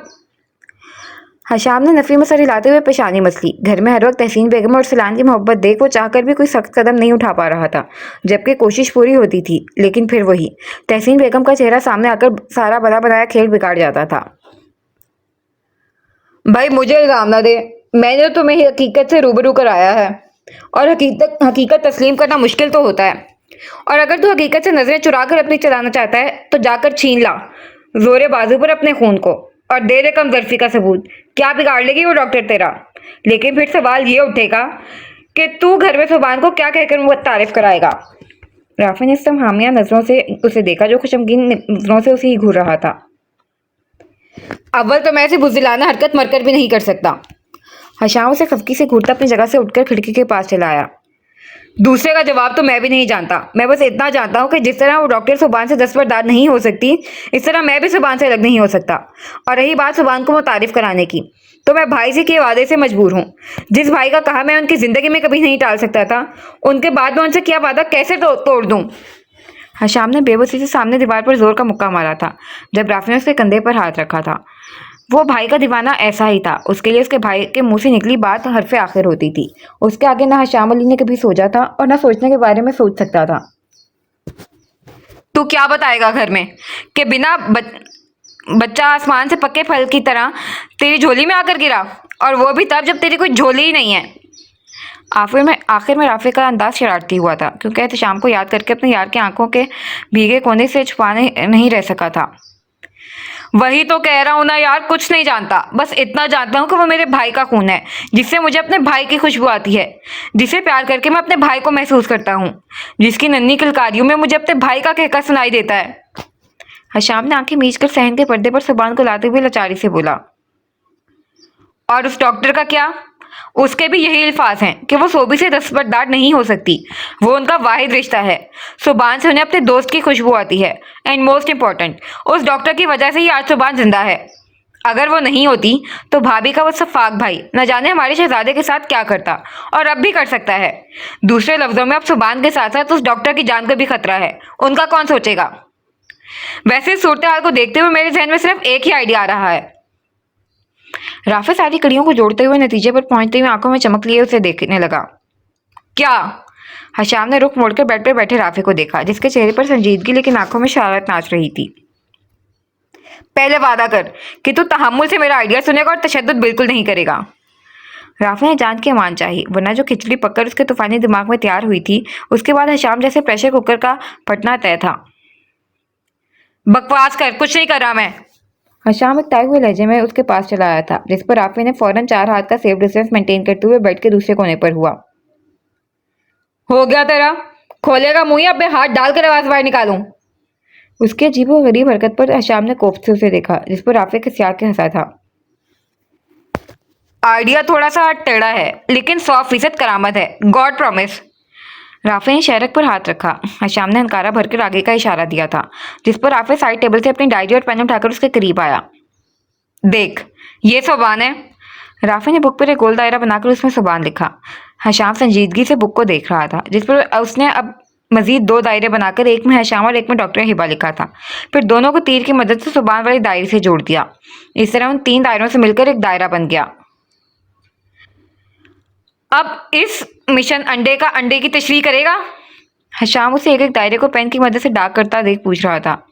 [SPEAKER 1] हशाम ने नफी में सर हिलाते हुए पेशानी मसली। घर में हर वक्त तहसीन बेगम और सलान की मोहब्बत देख वो चाहकर भी कोई सख्त कदम नहीं उठा पा रहा था, जबकि कोशिश पूरी होती थी, लेकिन फिर वही तहसीन बेगम का चेहरा सामने आकर सारा बना बनाया खेल बिगाड़ जाता था। भाई मुझे इल्जाम ना दे, मैंने तो तुम्हें हकीकत से रूबरू कराया है, और हकीकत तस्लीम करना मुश्किल तो होता है। और अगर तू हकीकत से नजरें चुरा कर अपनी चलाना चाहता है तो जाकर छीन ला जोरे बाजू पर अपने खून को, और दे दे कमजोरी का सबूत। क्या बिगाड़ लेगी वो डॉक्टर तेरा? लेकिन फिर सवाल ये उठेगा कि तू घर में सुबान को क्या कहकर वो तारीफ कराएगा। राफी ने इस समय हामिया नजरों से उसे देखा, जो खुशमगीन नजरों से उसे ही घूर रहा था। अव्वल तो मैं ऐसी बुज़दिलाना हरकत मरकर भी नहीं कर सकता। हशाम उसे खफकी से घूरता अपनी जगह से उठकर खिड़की के पास चला आया। दूसरे का जवाब तो मैं भी नहीं जानता। मैं बस इतना जानता हूँ कि जिस तरह वो डॉक्टर सुबान से दस्तबरदार नहीं हो सकती, इस तरह मैं भी सुबान से अलग नहीं हो सकता। और रही बात सुबान को मुतारिफ कराने की, तो मैं भाई से किए वादे से मजबूर हूँ। जिस भाई का कहा मैं उनकी जिंदगी में कभी नहीं टाल सकता था, उनके बाद में उनसे किया वादा कैसे तोड़ दूँ? हशाम ने बेबसी से सामने दीवार पर जोर का मुक्का मारा था, जब राफी ने उसके कंधे पर हाथ रखा था। वो भाई का दीवाना ऐसा ही था। उसके लिए उसके भाई के मुंह से निकली बात हरफे आखिर होती थी। उसके आगे ना हशाम अली ने कभी सोचा था और ना सोचने के बारे में सोच सकता था। तू क्या बताएगा घर में कि बिना बच्चा आसमान से पक्के फल की तरह तेरी झोली में आकर गिरा, और वो भी तब जब तेरी कोई झोली ही नहीं है। आखिर में राफे का अंदाज शरारती हुआ था, क्योंकि एहतशाम को याद करके अपने यार की आंखों के भीगे कोने से छुपाने नहीं रह सका था। वही तो कह रहा हूं ना यार, कुछ नहीं जानता। बस इतना जानता हूं कि वो मेरे भाई का खून है, जिससे मुझे अपने भाई की खुशबू आती है, जिसे प्यार करके मैं अपने भाई को महसूस करता हूँ, जिसकी नन्ही किलकारियों में मुझे अपने भाई का कहका सुनाई देता है। हशाम ने आंखें मीच कर सहन के पर्दे पर सुबान को लाते हुए लाचारी से बोला। और उस डॉक्टर का क्या? उसके भी यही अल्फाज हैं कि वो सोबी से दस्तबरदार नहीं हो सकती। वो उनका वाहिद रिश्ता है। सुबान से उन्हें अपने दोस्त की खुशबू आती है, एंड मोस्ट इम्पॉर्टेंट, उस डॉक्टर की वजह से ही आज सुबान जिंदा है। अगर वो नहीं होती तो भाभी का वो सफाक भाई न जाने हमारे शहजादे के साथ क्या करता, और अब भी कर सकता है। दूसरे लफ्जों में अब सुबान के साथ साथ उस डॉक्टर की जान को भी खतरा है। उनका कौन सोचेगा? वैसे सूरत हाल को देखते हुए मेरे जहन में सिर्फ एक ही आइडिया आ रहा है। राफे सारी कड़ियों को जोड़ते हुए नतीजे पर पहुंचते हुए आंखों में चमक लिए उसे देखने लगा। क्या? हशाम ने रुख मोड़कर बेड पर बैठे राफे को देखा, जिसके चेहरे पर संजीदगी लेकिन आंखों में शरारत नाच रही थी। पहले वादा कर कि तू तहम्मुल से मेरा आइडिया सुनेगा और तशद्दुद बिल्कुल नहीं करेगा। राफे ने जान के मान चाहिए, वरना जो खिचड़ी पकड़ उसके तूफानी दिमाग में तैयार हुई थी, उसके बाद हशाम जैसे प्रेशर कुकर का फटना तय था। बकवास कर, कुछ नहीं कर रहा मैं। हशाम एक ताए हुए लहजे में उसके पास चला आया था, जिस पर राफे ने फौरन 4 हाथ का सेफ डिस्टेंस मेंटेन करते हुए बेड के दूसरे कोने पर हुआ। हो गया तेरा? खोलेगा मुंह या अपने हाथ डालकर आवाज बाहर निकालूं? उसकी अजीबो गरीब हरकत पर हशाम ने कोफ्त से उसे देखा, जिस पर राफे के सियार के हंसा था। आइडिया थोड़ा सा टेढ़ा है, लेकिन 100% करामत है, गॉड प्रॉमिस। राफे ने शहरक पर हाथ रखा। हशाम ने हनकारा भरकर आगे का इशारा दिया था, जिस पर राफे साइड टेबल से अपनी डायरी और पेन उठाकर उसके करीब आया। देख, ये सुबान है। राफे ने बुक पर एक गोल दायरा बनाकर उसमें सुबान लिखा। हशाम संजीदगी से बुक को देख रहा था, जिस पर उसने अब मजीद 2 दायरे बनाकर एक में हशाम और एक में डॉक्टर हिबा लिखा था। फिर दोनों को तीर की मदद से सुबान वाली दायरे से जोड़ दिया। इस तरह उन 3 दायरों से मिलकर एक दायरा बन गया। अब इस मिशन अंडे की तशरीह करेगा? हशाम उसे एक एक दायरे को पेन की मदद से डार्क करता देख पूछ रहा था।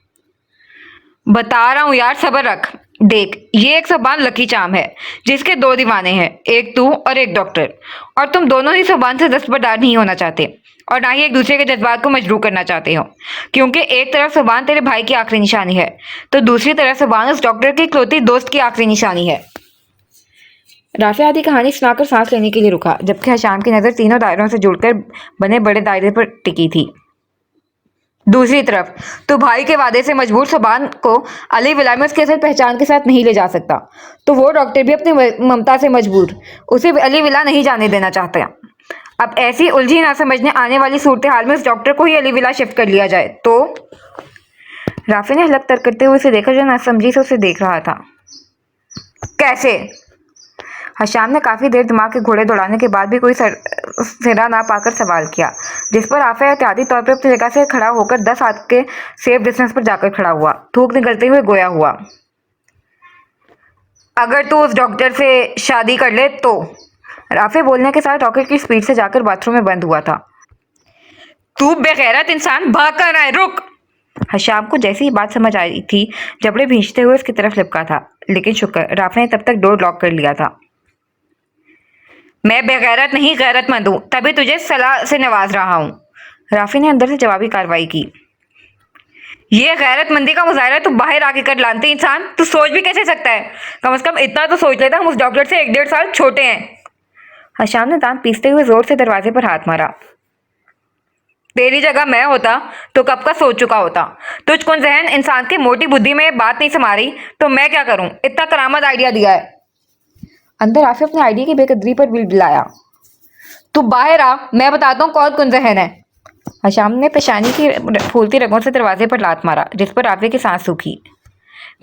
[SPEAKER 1] बता रहा हूँ यार, सब्र रख। देख, ये एक सुबान लकी चाम है, जिसके 2 दीवाने हैं, एक तू और एक डॉक्टर। और तुम दोनों ही सुबान से दस्तबरदार नहीं होना चाहते, और ना ही एक दूसरे के जज्बात को मजबूर करना चाहते हो, क्योंकि एक तरफ सुबान तेरे भाई की आखिरी निशानी है, तो दूसरी तरफ सुबान उस डॉक्टर की इकलौती दोस्त की आखिरी निशानी है। राफे आधी कहानी सुनाकर सांस लेने के लिए रुका, जबकि हशाम की नज़र तीनों दायरों से जुड़कर बने बड़े दायरे पर टिकी थी। दूसरी तरफ तो भाई के वादे से मजबूर सुबान को अली विला में उसकी असल पहचान के साथ नहीं ले जा सकता, तो वो डॉक्टर भी अपनी ममता से मजबूर उसे अली विला नहीं जाने देना चाहता। अब ऐसी उलझी ना समझने आने वाली सूरत हाल में उस डॉक्टर को ही अलीविला शिफ्ट कर लिया जाए तो। राफे ने हलक तर करते हुए उसे देखा जो नासमझी से उसे देख रहा था। कैसे? हशाम ने काफी देर दिमाग के घोड़े दौड़ाने के बाद भी कोई सिरा ना पाकर सवाल किया, जिस पर राफे एहतियाती तौर पर अपनी जगह से खड़ा होकर 10 हाथ के सेफ डिस्टेंस पर जाकर खड़ा हुआ, थूक निकलते हुए गोया हुआ। अगर तू उस डॉक्टर से शादी कर ले तो। राफे बोलने के साथ रॉकेट की स्पीड से जाकर बाथरूम में बंद हुआ था। तू बेगैरत इंसान, भाग कर आए, रुक। हशाम को जैसी ही बात समझ आई थी, जबड़े भींचते हुए उसकी तरफ लिपका था, लेकिन शुक्र राफे ने तब तक डोर लॉक कर लिया था। मैं बेगैरत नहीं गैरतमंद हूं, तभी तुझे सलाह से नवाज रहा हूं। राफे ने अंदर से जवाबी कार्रवाई की। ये गैरतमंदी का मुजाहरा तू बाहर आके कर, लानती इंसान, तू सोच भी कैसे सकता है? कम से कम इतना तो सोच लेता हम उस डॉक्टर से 1-1.5 साल छोटे हैं। हशाम ने दांत पीसते हुए जोर से दरवाजे पर हाथ मारा। तेरी जगह मैं होता तो कब का सोच चुका होता। तुझको जहन इंसान की मोटी बुद्धि में बात नहीं समा रही तो मैं क्या करूं? इतना करामत आइडिया दिया है। अंदर राफे अपने आइडिया की बेकदरी पर बिलबिलाया। तू बाहर आ, मैं बताता हूँ कौन कुंजहन है। हशाम ने पेशानी की फूलती रगों से दरवाजे पर लात मारा, जिस पर राफे की सांस सूखी।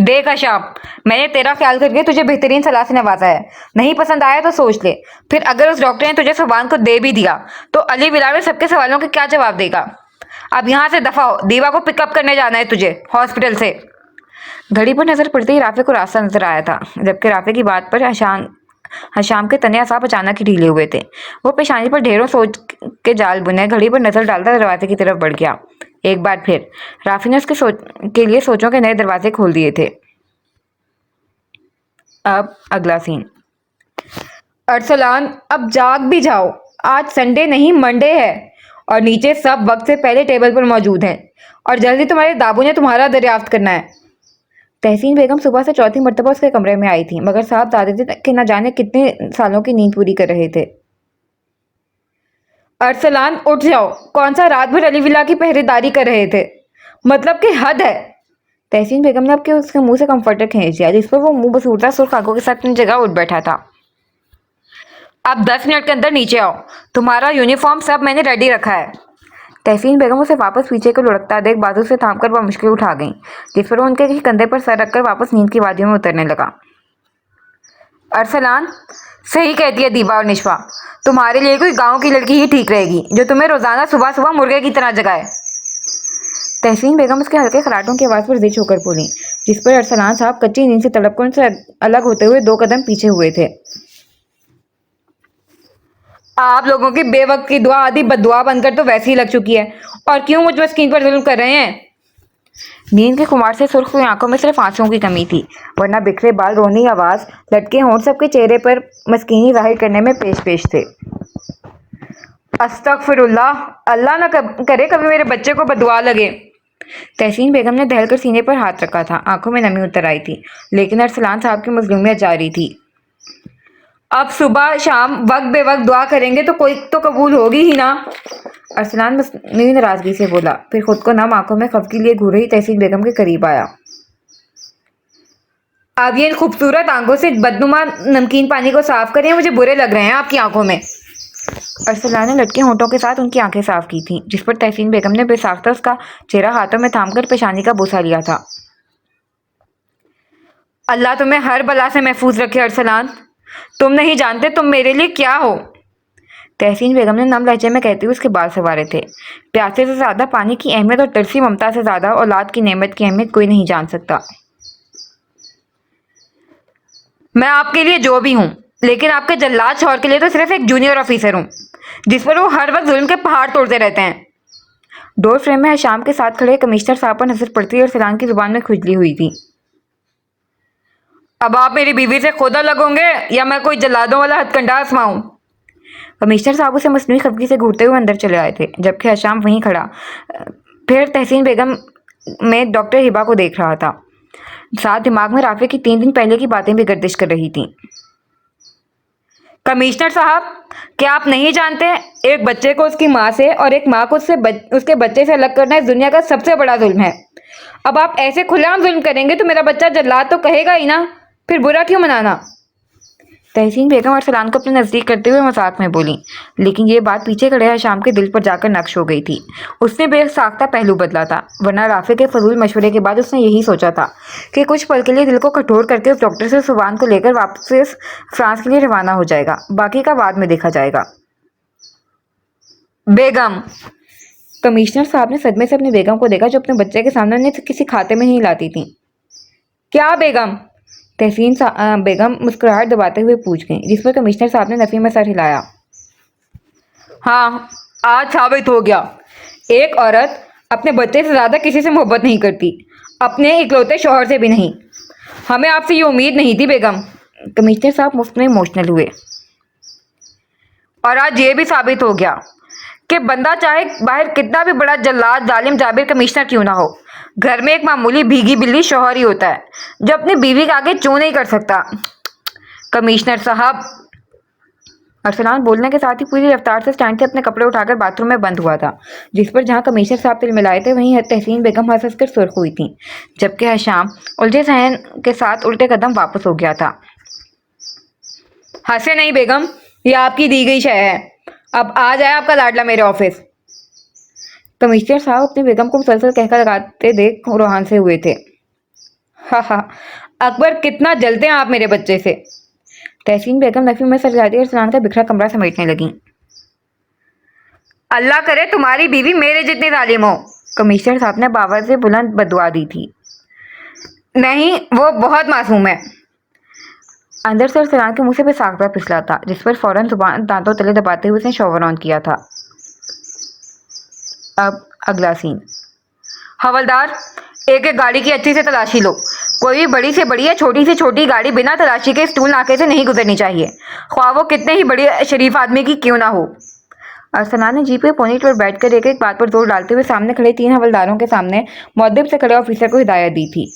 [SPEAKER 1] देख हशाम, मैंने तेरा ख्याल करके तुझे बेहतरीन सलाह से नवाजा है। नहीं पसंद आया तो सोच ले। फिर अगर उस डॉक्टर ने तुझे सुभान को दे भी दिया तो अली विला में सबके सवालों के क्या जवाब देगा? अब यहाँ से दफा हो, दीवा को पिकअप करने जाना है तुझे हॉस्पिटल से। घड़ी पर नजर पड़ते ही राफे को रास्ता नजर आया था, जबकि राफे की बात पर हशाम के तने असाब अचानक ही ढीले हुए थे। वो पेशानी पर ढेरों सोच के जाल बुने घड़ी पर नजर डालता दरवाजे की तरफ बढ़ गया। एक बार फिर राफी ने उसके के लिए सोचों के नए दरवाजे खोल दिए थे। अब अगला सीन। अरसलान, अब जाग भी जाओ, आज संडे नहीं मंडे है और नीचे सब वक्त से पहले टेबल पर मौजूद हैं और जल्दी तुम्हारे दाबू ने तुम्हारा दरियाफ्त करना है। तहसीन बेगम सुबह से चौथी मर्तबा उसके कमरे में आई थी, मगर साहब दादी के न जाने कितने सालों की नींद पूरी कर रहे थे। अरसलान, उठ जाओ, कौन सा रात भर अली विला की पहरेदारी कर रहे थे? मतलब कि हद है। तहसीन बेगम ने अब उसके मुंह से कंफर्टर खींच दिया, जिस पर वो मुंह बसूरता सुर्ख आंखों के साथ अपनी जगह उठ बैठा था। अब 10 मिनट के अंदर नीचे आओ, तुम्हारा यूनिफॉर्म सब मैंने रेडी रखा है। तहसीन बेगम उसे वापस पीछे को लुढ़कता देख बाजू से थामकर वह मुश्किल उठा गई, जिस पर वो उनके किसी कंधे पर सर रखकर वापस नींद की वादियों में उतरने लगा। अरसलान, सही कहती है दीवा और निशवा, तुम्हारे लिए कोई गांव की लड़की ही ठीक रहेगी जो तुम्हें रोजाना सुबह सुबह मुर्गे की तरह जगाए। तहसीन बेगम उसके हल्के खराटों की आवाज पर जिच होकर बोली, जिस पर अरसलान साहब कच्ची नींद से तड़पकर उनसे अलग होते हुए 2 कदम पीछे हुए थे। आप लोगों की बेवक्त की दुआ आदि बददुआ बनकर तो वैसे ही लग चुकी है, और क्यों मुझ मस्कीन पर जुल्म कर रहे हैं? नींद के खुमार से सुर्ख हुई आंखों में सिर्फ आंसुओं की कमी थी, वरना बिखरे बाल, रोनी आवाज, लटके होंठ सबके चेहरे पर मस्कीनी जाहिर करने में पेश पेश थे। अस्तगफिरुल्लाह, अल्लाह न करे कभी मेरे बच्चे को बदुआ लगे। तहसीन बेगम ने दहलकर सीने पर हाथ रखा था, आंखों में नमी उतर आई थी, लेकिन अरसलान साहब की मजलूमियत जारी थी। अब सुबह शाम वक्त बेवक्त दुआ करेंगे तो कोई तो कबूल होगी ही ना। अरसलान मसनूई नाराजगी से बोला, फिर खुद को नम आंखों में खफकी लिए घूर रही तहसीन बेगम के करीब आया। अब ये इन खूबसूरत आंखों से बदनुमा नमकीन पानी को साफ करें, मुझे बुरे लग रहे हैं आपकी आंखों में। अरसलान ने लटके होंठों के साथ उनकी आंखें साफ की थीं, जिस पर तहसीन बेगम ने बेसाख्ता उसका चेहरा हाथों में थामकर पेशानी का बोसा लिया था। अल्लाह तुम्हें हर बला से महफूज रखे अरसलान, तुम नहीं जानते तुम मेरे लिए क्या हो। तहसीन बेगम ने नम लहजे में कहते हुए उसके बाल संवारे थे। प्यासे से ज्यादा पानी की अहमियत और तरसी ममता से ज्यादा औलाद की नेमत की अहमियत कोई नहीं जान सकता। मैं आपके लिए जो भी हूँ, लेकिन आपके जल्लाद शौहर के लिए तो सिर्फ एक जूनियर ऑफिसर हूँ, जिस पर वो हर वक्त जुल्म के पहाड़ तोड़ते रहते हैं। डोर फ्रेम में शाम के साथ खड़े कमिश्नर साहब पर नजर पड़ती और सलान की जुबान में खुजली हुई थी। अब आप मेरी बीवी से खुद अलग होंगे या मैं कोई जल्लादों वाला हथकंडा आजमाऊं? कमिश्नर साहब उसे मसनूई खफगी से घूरते हुए अंदर चले आए थे, जबकि हशाम वहीं खड़ा फिर तहसीन बेगम में डॉक्टर हिबा को देख रहा था। साथ दिमाग में राफे की 3 दिन पहले की बातें भी गर्दिश कर रही थीं। कमिश्नर साहब, क्या आप नहीं जानते, एक बच्चे को उसकी माँ से और एक माँ को उसके बच्चे से अलग करना इस दुनिया का सबसे बड़ा जुल्म है। अब आप ऐसे खुलेआम जुल्म करेंगे तो मेरा बच्चा जल्लाद तो कहेगा ही ना, फिर बुरा क्यों मनाना? तहसीन बेगम अरसलान को अपने नज़दीक करते हुए मजाक में बोली, लेकिन ये बात पीछे खड़े हशाम के दिल पर जाकर नक्श हो गई थी। उसने बेसाख्ता पहलू बदला था, वरना राफे के फजूल मशवरे के बाद उसने यही सोचा था कि कुछ पल के लिए दिल को कठोर करके उस डॉक्टर से सुबान को लेकर वापस फ्रांस के लिए रवाना हो जाएगा, बाकी का बाद में देखा जाएगा। बेगम, कमिश्नर साहब ने सदमे से अपनी बेगम को देखा, जो अपने बच्चे के सामने उन्हें किसी खाते में नहीं लाती थी। क्या बेगम? तहसीन बेगम मुस्कुराहट दबाते हुए पूछ गई, जिस पर कमिश्नर साहब ने नफी में सर हिलाया। हाँ, आज साबित हो गया, एक औरत अपने बच्चे से ज्यादा किसी से मोहब्बत नहीं करती, अपने इकलौते शौहर से भी नहीं। हमें आपसे ये उम्मीद नहीं थी बेगम। कमिश्नर साहब मुफ्त में इमोशनल हुए। और आज ये भी साबित हो गया कि बंदा चाहे बाहर कितना भी बड़ा जल्लाद जालिम जाबिर कमिश्नर क्यों ना हो, घर में एक मामूली भीगी बिल्ली शौहर ही होता है, जो अपनी बीवी के आगे चू नहीं कर सकता। कमिश्नर साहब, अरसलान बोलने के साथ ही पूरी रफ्तार से स्टैंड से अपने कपड़े उठाकर बाथरूम में बंद हुआ था, जिस पर जहां कमिश्नर साहब तिल मिलाए थे वहीं तहसीन बेगम हंस कर सुर्ख हुई थी, जबकि हशाम उलझे सहन के साथ उल्टे कदम वापस हो गया था। हंसे नहीं बेगम, ये आपकी दी गई शय है। अब आ जाए आपका लाडला मेरे ऑफिस। कमिश्नर साहब अपनी बेगम को मुसलसल कहकर लगाते देख रोहान से हुए थे। हा, अकबर, कितना जलते हैं आप मेरे बच्चे से। तहसीन बेगम नफी में सर जाती और सनान का बिखरा कमरा समेटने लगी। अल्लाह करे तुम्हारी बीवी मेरे जितनी जालिम हो, कमिश्नर साहब ने बावर से बुलंद बदुआ दी थी। नहीं, वो बहुत मासूम है। अंदर से सनान के मुंह से बेसाख्ता फिसला था, जिस पर फौरन जुबान दांतों तले दबाते हुए उसने शॉवर ऑन किया था। अब अगला सीन। हवलदार, एक एक गाड़ी की अच्छी से तलाशी लो। कोई भी बड़ी से बड़ी या छोटी से छोटी गाड़ी बिना तलाशी के स्टूल नाके से नहीं गुजरनी चाहिए, ख्वाह वो कितने ही बड़ी शरीफ आदमी की क्यों ना हो। अरसलान ने जीप के पोनीट पर बैठकर एक एक बात पर जोर डालते हुए सामने खड़े 3 हवलदारों के सामने मुअद्दिब से खड़े ऑफिसर को हिदायत दी थी।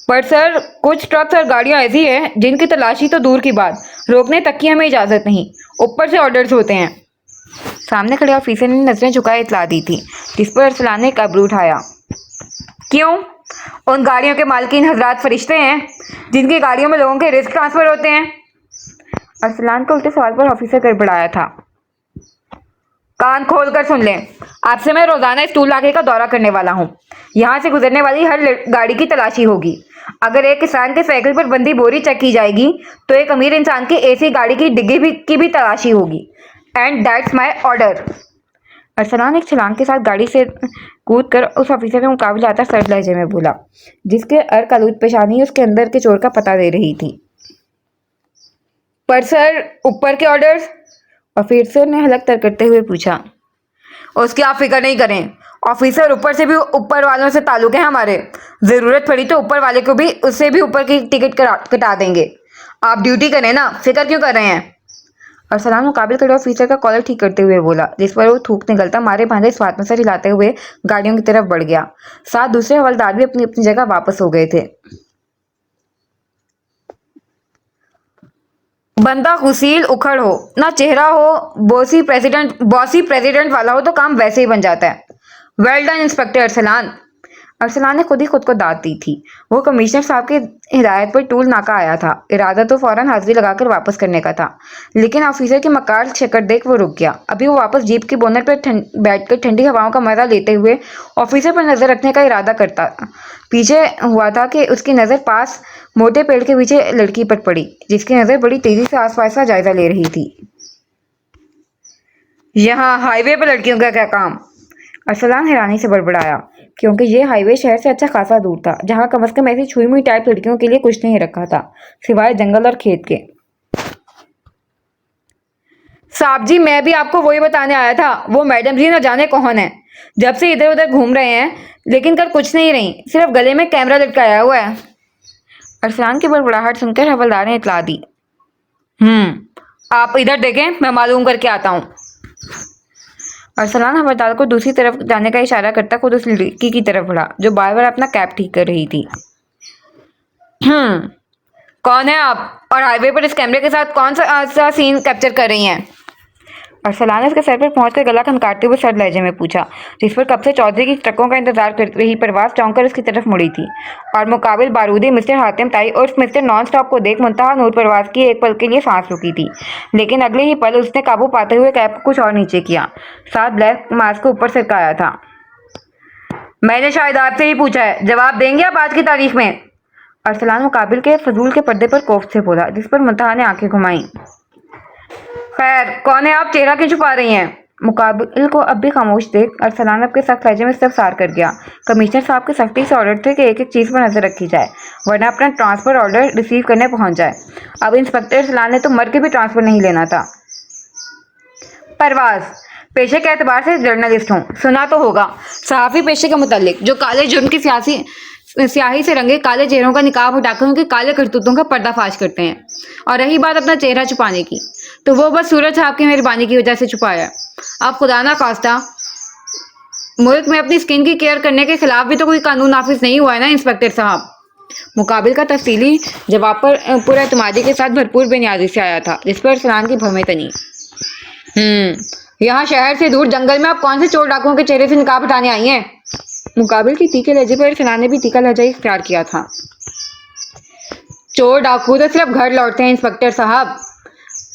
[SPEAKER 1] पर सर, कुछ ट्रक्स और गाड़ियां ऐसी हैं जिनकी तलाशी तो दूर की बात, रोकने तक की हमें इजाजत नहीं, ऊपर से ऑर्डर्स होते हैं। सामने खड़े ऑफिसर ने नजरें झुकाए इतला दी थी, जिस पर अरसलान ने एक अबरू उठाया। क्यों? उन गाड़ियों के मालकीन हजरात फरिश्ते हैं जिनकी गाड़ियों में लोगों के रिस्क ट्रांसफर होते हैं। अरसलान के उल्टे सवाल पर ऑफिसर गड़बड़ाया था। कान खोल कर सुन लें, आपसे मैं रोजाना स्टूल नाके का दौरा करने वाला हूँ। यहाँ से गुजरने वाली हर गाड़ी की तलाशी होगी। अगर एक किसान के साइकिल पर बंदी बोरी चेक की जाएगी, तो एक अमीर इंसान की एसी गाड़ी की डिग्गी की भी तलाशी होगी। And that's my order. Arsalan एक छलांग के साथ गाड़ी से कूद कर उस ऑफिसर के मुकाबले आता सर्द लहजे में बोला, जिसके अर्क-आलूद पेशानी उसके अंदर के चोर का पता दे रही थी। पर सर, ऊपर के ऑर्डर्स? ऑफिसर ने हलक तर करते हुए पूछा। उसकी आप फिक्र नहीं करें, ऑफिसर ऊपर से भी ऊपर वालों से ताल्लुक है हमारे। जरूरत पड़ी तो ऊपर वाले को भी उससे भी ऊपर की टिकट कटा देंगे। आप ड्यूटी करें ना, फिक्र क्यों कर रहे हैं? अरसलान मुकाबिल खड़े ऑफिसर का कॉलर ठीक करते हुए बोला, जिस पर वो थूक निकलता मारे भांजे स्वाद में सर हिलाते हुए गाड़ियों की तरफ बढ़ गया। साथ दूसरे हवलदार भी अपनी अपनी जगह वापस हो गए थे। बंदा गुसील उखड़ हो, ना चेहरा हो, बॉसी प्रेसिडेंट वाला हो तो काम वैसे ही बन जाता है। Well done inspector Arsalan. Arsalan ने खुद ही खुद को दाद दी थी। वो कमिश्नर साहब की हिदायत पर टूल नाका आया था। इरादा तो फौरन हाजिरी लगाकर वापस करने का था, लेकिन ऑफिसर की मकार शक्ल देख वो रुक गया। अभी वो वापस जीप की बोनट पर बैठकर ठंडी हवाओं का मजा लेते हुए ऑफिसर पर नजर रखने का इरादा करता पीछे हुआ था कि उसकी नजर पास मोटे पेड़ के पीछे लड़की पर पड़ी, जिसकी नजर बड़ी तेजी से आसपास का जायजा ले रही थी। यहाँ हाईवे पर लड़कियों का क्या काम? अरसलान हैरानी से बड़बड़ाया, क्योंकि ये हाईवे शहर से अच्छा खासा दूर था, जहां कम से कम ऐसी छुई मुई टाइप लड़कियों के लिए कुछ नहीं रखा था सिवाय जंगल और खेत के। साहब जी, मैं भी आपको वही बताने आया था। वो मैडम जी न जाने कौन है, जब से इधर उधर घूम रहे हैं, लेकिन कर कुछ नहीं रही, सिर्फ गले में कैमरा लटकाया हुआ है। अरसलान की बड़बड़ाहट सुनकर हवलदार ने इतला दी। आप इधर देखें, मैं मालूम करके आता हूँ। अरसलान हवलदार को दूसरी तरफ जाने का इशारा करता खुद उस लड़की की तरफ बढ़ा, जो बार बार अपना कैप ठीक कर रही थी। कौन है आप, और हाईवे पर इस कैमरे के साथ कौन सा सीन कैप्चर कर रही हैं? अरसलान ने उसके सर पर पहुंचकर गला खनकारते हुए सर लहजे में पूछा, जिस पर कब से चौधरी की ट्रकों का इंतजार कर रही परवाज़ चौंक कर उसकी तरफ मुड़ी थी। और मुकाबिल बारूदी मिस्टर हातिम ताई उर्फ मिस्टर नॉन स्टॉप को देख मुंतहा नूर परवाज़ की एक पल के लिए सांस रुकी थी, लेकिन अगले ही पल उसने काबू पाते हुए कैप को कुछ और नीचे किया, साथ ब्लैक मास्क को ऊपर सरकाया था। मैंने शायद आपसे ही पूछा है, जवाब देंगे आप आज की तारीख में? अरसलान मुकाबिल के फजूल के पर्दे पर कोफ्त से बोला, जिस पर मुंतहा ने आंखें घुमाई। खैर, कौन है आप? चेहरा क्यों छुपा रही हैं? मुकाबिल को अब भी खामोश देख अरसलान अब के सख्त लहजे में इस्तफसार कर गया। कमिश्नर साहब के सख्ती से ऑर्डर थे कि एक एक चीज़ पर नजर रखी जाए, वरना अपना ट्रांसफर ऑर्डर रिसीव करने पहुंच जाए। अब इंस्पेक्टर अरसलान ने तो मर के भी ट्रांसफर नहीं लेना था। परवाज़, पेशे के एतबार से जर्नलिस्ट हूँ, सुना तो होगा सहाफ़ी पेशे के मुतालिक, जो काले जुर्म की स्याही से रंगे काले चेहरों का निकाब उठाकर उनके काले करतूतों का पर्दाफाश करते हैं। और रही बात अपना चेहरा छुपाने की, तो वो बस सूरज साहब की मेहरबानी की वजह से छुपाया। अब खुदा ना खास्ता मुल्क में अपनी स्किन की केयर करने के खिलाफ भी तो कोई कानून नाफिज नहीं हुआ है ना इंस्पेक्टर साहब। मुकाबिल का तफसीली जवाब पर पुरएतमादी के साथ भरपूर बेनियाजी से आया था, जिस पर अरसलान की भवें तनी। यहाँ शहर से दूर जंगल में आप कौन से चोर डाकुओं के चेहरे से निकाब हटाने आई हैं? मुकाबिल की तीखे लहजे पर अरसलान ने भी तीखा लहजा इख्तियार किया था। चोर डाकू तो सिर्फ घर लौटते हैं इंस्पेक्टर साहब,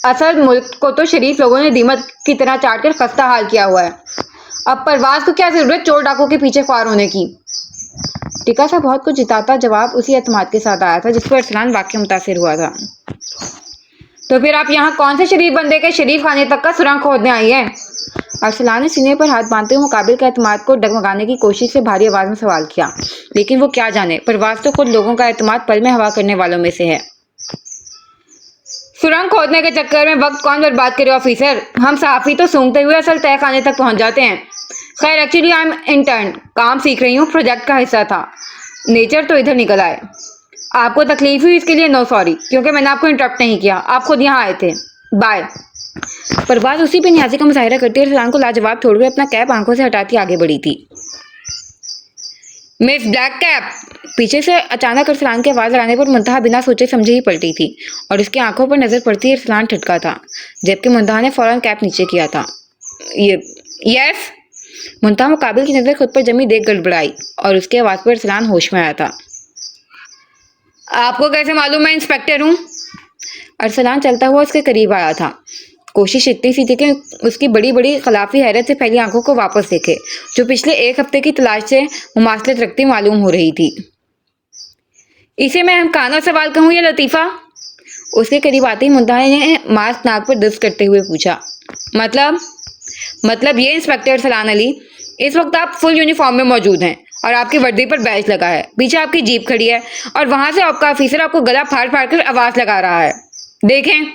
[SPEAKER 1] असल मुल्क को तो शरीफ लोगों ने दीमक की तरह चाट कर खस्ता हाल किया हुआ है। अब परवाज़ को क्या जरूरत चोर डाकू के पीछे ख्वार होने की? टिका सा बहुत कुछ जिताता जवाब उसी एतमाद के साथ आया था, जिस पर अरसलान वाकई मुतासिर हुआ था। तो फिर आप यहाँ कौन से शरीफ बंदे के शरीफ खाने तक का सुरंग खोदने आई हैं? अरसलान ने सीने पर हाथ बांधते हुए मुकाबिल के एतमाद को डगमगाने की कोशिश से भारी आवाज में सवाल किया, लेकिन वो क्या जाने, परवाज़ तो खुद लोगों का एतमाद पल में हवा करने वालों में से है। सुरंग खोदने के चक्कर में वक्त कौन बर्बाद करे ऑफिसर, हम सहाफ़ी तो सूंघते हुए असल तय खाने तक पहुंच जाते हैं। खैर, एक्चुअली आई एम इंटर्न, काम सीख रही हूँ, प्रोजेक्ट का हिस्सा था, नेचर तो इधर निकल आए। आपको तकलीफ हुई इसके लिए नो सॉरी, क्योंकि मैंने आपको इंटरप्ट नहीं किया, आप खुद यहाँ आए थे। बाय। परवाज़ उसी पे न्याज़ी का मुजाहिरा करती अरसलान को लाजवाब छोड़ हुए अपना कैप आंखों से हटाती आगे बढ़ी थी। मिस ब्लैक कैप, पीछे से अचानक अरसलान की आवाज़ आने पर मुंतहा बिना सोचे समझे ही पलटी थी, और उसकी आंखों पर नजर पड़ती ही अरसलान ठटका था, जबकि मुंतहा ने फौरन कैप नीचे किया था। यस। मुंतहा मुकाबिल की नजर खुद पर जमी देख गड़बड़ाई, और उसकी आवाज़ पर अरसलान होश में आया था। आपको कैसे मालूम मैं इंस्पेक्टर हूँ? अरसलान चलता हुआ उसके करीब आया था। कोशिश इतनी सी थी कि उसकी बड़ी बड़ी खिलाफी हैरत से फैली आंखों को वापस देखे, जो पिछले एक हफ्ते की तलाश से मुमासलत रखती मालूम हो रही थी। इसे मैं हमखाना सवाल कहूँ या लतीफ़ा? उसके करीब आते ही मुंतहा ने मास्क नाक पर दस्त करते हुए पूछा। मतलब ये इंस्पेक्टर अरसलान अली, इस वक्त आप फुल यूनिफॉर्म में मौजूद हैं और आपकी वर्दी पर बैच लगा है, पीछे आपकी जीप खड़ी है और वहां से आपका ऑफिसर आपको गला फाड़ फाड़ कर आवाज लगा रहा है। देखें।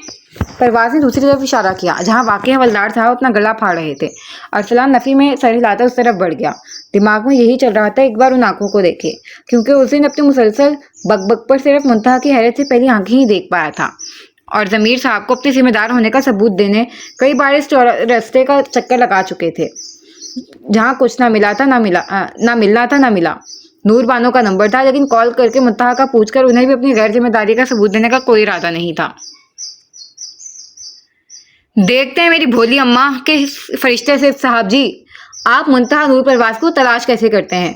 [SPEAKER 1] परवाज़ ने दूसरी तरफ इशारा किया, जहां वाकई हवलदार साहब अपना गला फाड़ रहे थे। अरसलान नफी में सर हिलाता उस तरफ बढ़ गया। दिमाग में यही चल रहा था, एक बार उन आंखों को देखे, क्योंकि उस दिन अपने मुसलसल बकबक पर सिर्फ मुंतहा की हैरत से पहली आंखें ही देख पाया था, और जमीर साहब को अपने जिम्मेदार होने का सबूत देने कई बार इस रास्ते का चक्कर लगा चुके थे, जहाँ कुछ ना मिला था, ना मिलना था, ना मिला। नूर बानो का नंबर था, लेकिन कॉल करके मुंतहा का पूछकर उन्हें भी अपनी गैर जिम्मेदारी का सबूत देने का कोई इरादा नहीं था। देखते हैं मेरी भोली अम्मा के फरिश्ते से साहब जी, आप मुंतहा नूर परवाज़ को तलाश कैसे करते हैं?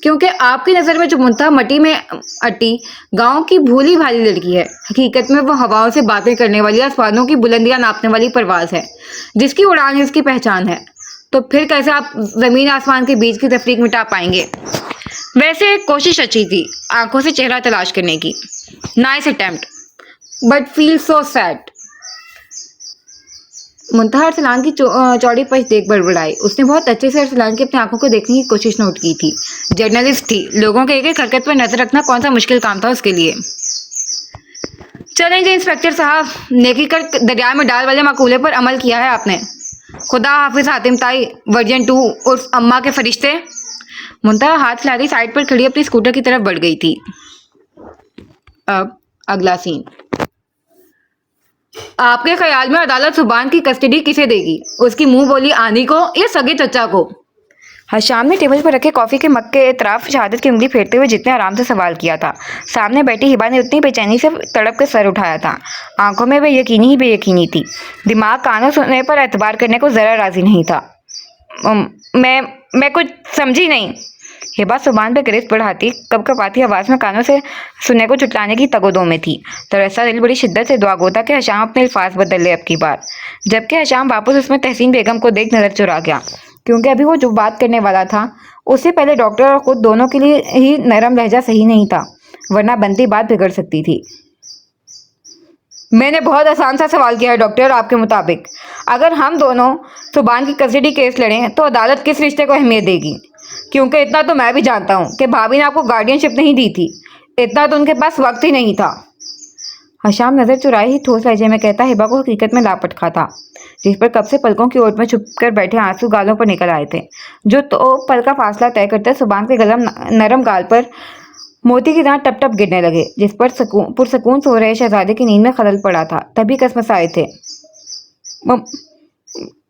[SPEAKER 1] क्योंकि आपकी नज़र में जो मुंतहा मटी में अटी गांव की भोली भाली लड़की है, हकीकत में वो हवाओं से बातें करने वाली, आसमानों की बुलंदियां नापने वाली परवाज़ है, जिसकी उड़ान ही उसकी पहचान है। तो फिर कैसे आप ज़मीन आसमान के बीच की तफरीक मिटा पाएंगे? वैसे कोशिश अच्छी थी, आंखों से चेहरा तलाश करने की। Nice attempt, but feel so sad. Muntaha Arsalan की चौड़ी पच देख बड़बड़ाई। उसने बहुत अच्छे से अरसलान की अपनी आंखों को देखने की कोशिश नोट की थी। जर्नलिस्ट थी, लोगों के एक एक हरकत पर नजर रखना कौन सा मुश्किल काम था उसके लिए। चलेंगे इंस्पेक्टर साहब, नेकी कर दरिया में डाल वाले मकूले पर अमल किया है आपने। खुदा हाफिज हातिम ताई वर्जन 2 उर्फ अम्मा के फरिश्ते। मुंतहा हाथ हिलाती साइड पर खड़ी अपनी स्कूटर की तरफ बढ़ गई थी। अब अगला सीन। आपके ख्याल में अदालत सुबान की कस्टडी किसे देगी? उसकी मुंह बोली आनी को या सगे चचा को? हशाम ने टेबल पर रखे कॉफी के मग के इतराफ शहादत की उंगली फेरते हुए जितने आराम से सवाल किया था, सामने बैठी हिबा ने उतनी बेचैनी से तड़प कर सर उठाया था। आंखों में वह यकीनी ही बेयकीनी थी। दिमाग कानों सुनने पर एतबार करने को जरा राजी नहीं था। मैं कुछ समझी नहीं। हिबा जुबान पे गिरफ्त बढ़ाती कपकपाती आवाज में कानों से सुनने को जुटलाने की तगोदो में थी। तरसा दिल बड़ी शिद्दत से दुआ गोता कि हशाम अपने अल्फाज बदल ले अब की बार। जबकि हशाम वापस उसमें तहसीन बेगम को देख नजर चुरा गया, क्योंकि अभी वो जो बात करने वाला था उससे पहले डॉक्टर और खुद दोनों के लिए ही नरम लहजा सही नहीं था, वरना बनती बात बिगड़ सकती थी। मैंने बहुत आसान सा सवाल किया है डॉक्टर, आपके मुताबिक अगर हम दोनों सुबान की कस्टडी केस लड़ें तो अदालत किस रिश्ते को अहमियत देगी? क्योंकि इतना तो मैं भी जानता हूँ कि भाभी ने आपको गार्डियनशिप नहीं दी थी, इतना तो उनके पास वक्त ही नहीं था। हशाम नजर चुराए ही ठोस लहजे में कहता हिबा को हकीकत में लापटखा था, जिस पर कब से पलकों की ओट में छुपकर बैठे आंसू गालों पर निकल आए थे, जो तो पल का फासला तय करते सुबान के गलम नरम गाल पर मोती की तरह टप टप गिरने लगे, जिस पर पुरसकून सो रहे शहजादे की नींद में खलल पड़ा था। तभी कसमसाए थे।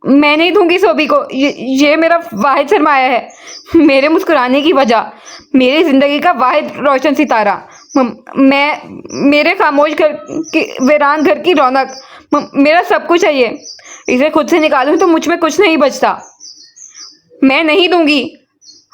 [SPEAKER 1] मैं नहीं दूंगी सोबी को, ये मेरा वाहिद सरमाया है, मेरे मुस्कुराने की वजह, मेरी जिंदगी का वाहिद रोशन सितारा, मेरे खामोश घर की वीरान घर की रौनक, मेरा सब कुछ है ये। इसे खुद से निकालूं तो मुझ में कुछ नहीं बचता। मैं नहीं दूंगी।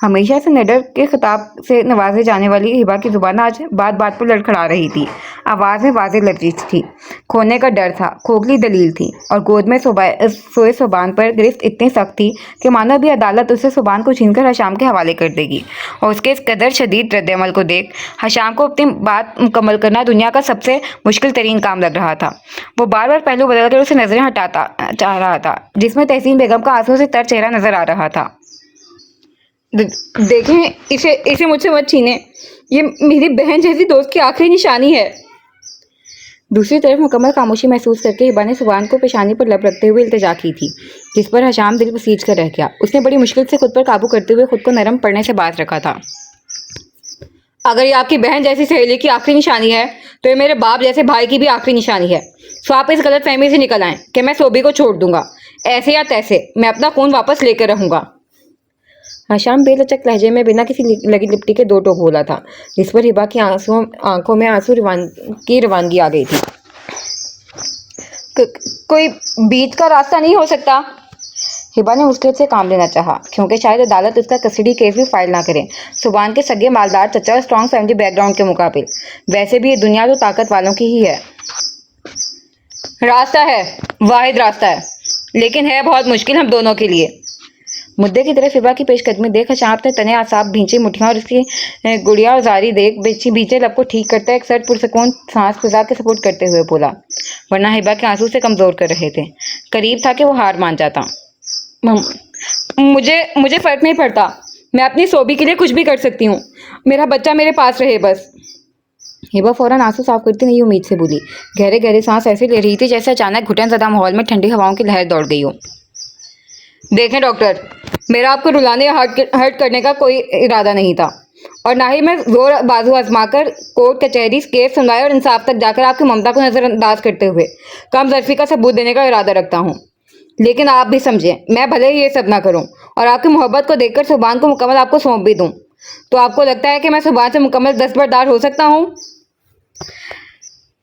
[SPEAKER 1] हमेशा से निडर के खिताब से नवाजे जाने वाली हिबा की जुबान आज बात बात पर लड़खड़ा रही थी। आवाज में वाज़ेह लर्जिश थी, खोने का डर था, खोखली दलील थी, और गोद में सोए सुबान पर गिरफ्त इतनी सख्त थी कि मानो भी अदालत उसे सुबान को छीनकर हशाम के हवाले कर देगी। और उसके इस कदर शदीद रद्द-ए-अमल को देख हशाम को अपनी बात मुकम्मल करना दुनिया का सबसे मुश्किल तरीन काम लग रहा था। वो बार बार पहलू बदल कर उसे नजरें हटाता चाह रहा था, जिसमें तहसीन बेगम का आंसू से तर चेहरा नजर आ रहा था। देखें, इसे मुझसे मत छीने, ये मेरी बहन जैसी दोस्त की आखिरी निशानी है। दूसरी तरफ मुकम्मल खामोशी महसूस करके हिबा ने सुबान को पेशानी पर लब रखते हुए इल्तिजा की थी, जिस पर हशाम दिल बसीज कर रह गया। उसने बड़ी मुश्किल से खुद पर काबू करते हुए खुद को नरम पड़ने से बाज रखा था। अगर ये आपकी बहन जैसी सहेली की आखिरी निशानी है तो ये मेरे बाप जैसे भाई की भी आखिरी निशानी है। सो आप इस गलत फहमी से निकल आएं कि मैं सोबी को छोड़ दूंगा। ऐसे या तैसे मैं अपना खून वापस लेकर रहूंगा। हशाम बेलचक लहजे में बिना किसी लगी लिपटी के दो टोक बोला था, जिस पर हिबा की आंखों में आंसू की रवानगी आ गई थी। कोई बीच का रास्ता नहीं हो सकता? हिबा ने मुश्किल से काम लेना चाहा, क्योंकि शायद अदालत उसका कस्टडी केस भी फाइल ना करे। सुबान के सगे मालदार चचा और स्ट्रॉन्ग फैमिली बैकग्राउंड के मुकाबिल वैसे भी ये दुनिया तो ताकत वालों की ही है। रास्ता है, वाहिद रास्ता है, लेकिन है बहुत मुश्किल हम दोनों के लिए। मुद्दे की तरफ हिबा की पेशकदमी देख हशाम अपने तने आसाब भींची मुठियां और उसकी गुड़िया और जारी देख बीचे लब को ठीक करता एक सर्द पुरसकून सांस फिजा के सपोर्ट करते हुए बोला, वरना हिबा के आंसू से कमजोर कर रहे थे। करीब था कि वो हार मान जाता। मुझे फर्क नहीं पड़ता, मैं अपनी सोबी के लिए कुछ भी कर सकती हूँ, मेरा बच्चा मेरे पास रहे बस। हिबा फौरन आंसू साफ करती नई उम्मीद से बोली, गहरे गहरे सांस ऐसे ले रही थी जैसे अचानक घुटन ज़दा माहौल में ठंडी हवाओं की लहर दौड़ गई हो। देखें डॉक्टर, मेरा आपको रुलाने या हर्ट करने का कोई इरादा नहीं था, और ना ही मैं जोर बाजू आजमाकर कोर्ट कचहरी केस सुनवाए और इंसाफ तक जाकर आपकी ममता को नजरअंदाज करते हुए कम ज़र्फी का सबूत देने का इरादा रखता हूँ। लेकिन आप भी समझें, मैं भले ही ये सब ना करूँ और आपकी मोहब्बत को देखकर सुबान को मुकम्मल आपको सौंप भी दूँ, तो आपको लगता है कि मैं सुबान से मुकम्मल दस्तबरदार हो सकता हूँ?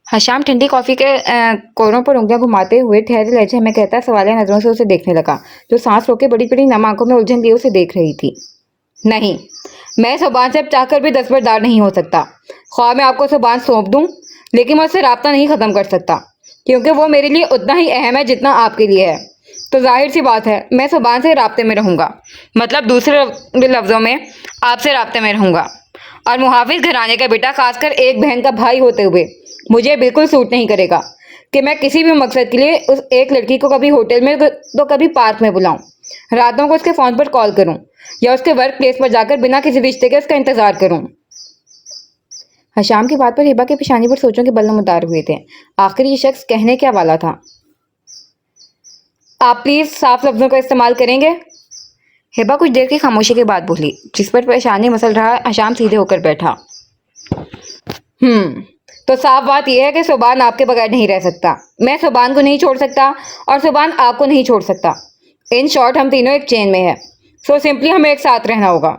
[SPEAKER 1] हशाम ठंडी कॉफी के कोरों पर उंगलियां घुमाते हुए ठहरे लहजे में कहता सवालिया नजरों से उसे देखने लगा, जो सांस रोके बड़ी बड़ी नम आंखों में उलझन लिए उसे देख रही थी। नहीं, मैं सुबान से अब चाहकर भी दस्तबरदार नहीं हो सकता। ख्वाह मैं आपको सुबान सौंप दूं, लेकिन मैं उससे राब्ता नहीं खत्म कर सकता, क्योंकि वो मेरे लिए उतना ही अहम है जितना आपके लिए है। तो जाहिर सी बात है, मैं सुबान से राब्ते में रहूंगा, मतलब दूसरे लफ्जों में आपसे राब्ते में रहूंगा। और मुहाफिज घराने का बेटा, खासकर एक बहन का भाई होते हुए, मुझे बिल्कुल सूट नहीं करेगा कि मैं किसी भी मकसद के लिए उस एक लड़की को कभी होटल में तो कभी पार्क में बुलाऊं, रातों को उसके फोन पर कॉल करूं, या उसके वर्क प्लेस पर जाकर बिना किसी रिश्ते के उसका इंतजार करूं। हशाम की बात पर हिबा के पेशानी पर सोचों के बल नमदार हुए थे। आखिर ये शख्स कहने क्या वाला था? आप प्लीज साफ लफ्जों का इस्तेमाल करेंगे? हिबा कुछ देर की खामोशी के बाद बोली, जिस पर पेशानी मसल रहा हशाम सीधे होकर बैठा। तो साफ बात यह है कि सुबान आपके बगैर नहीं रह सकता, मैं सुबान को नहीं छोड़ सकता और सुबान आपको नहीं छोड़ सकता। इन शॉर्ट हम तीनों एक चेन में है। सो सिंपली हमें एक साथ रहना होगा।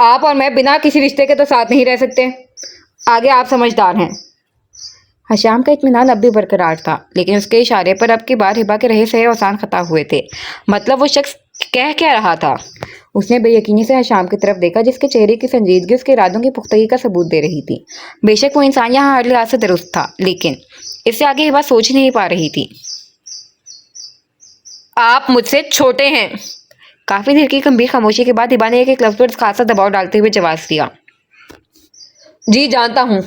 [SPEAKER 1] आप और मैं बिना किसी रिश्ते के तो साथ नहीं रह सकते। आगे आप समझदार हैं। हशाम का इत्मीनान अब भी बरकरार था, लेकिन उसके इशारे पर अब की बार हिबा के रहे सहे औसान खता हुए थे। मतलब वो शख्स कह क्या रहा था? उसने बेयकीनी से हशाम की तरफ देखा, जिसके चेहरे की संजीदगी उसके इरादों की पुख्तगी का सबूत दे रही थी। बेशक वो इंसान यहाँ हर लिहाज से दुरुस्त था, लेकिन इससे आगे हिबा सोच नहीं पा रही थी। आप मुझसे छोटे हैं। काफी देर की गंभीर खामोशी के बाद हिबा ने एक लफ्ज पर खासा दबाव डालते हुए जवाब दिया। जी जानता हूँ,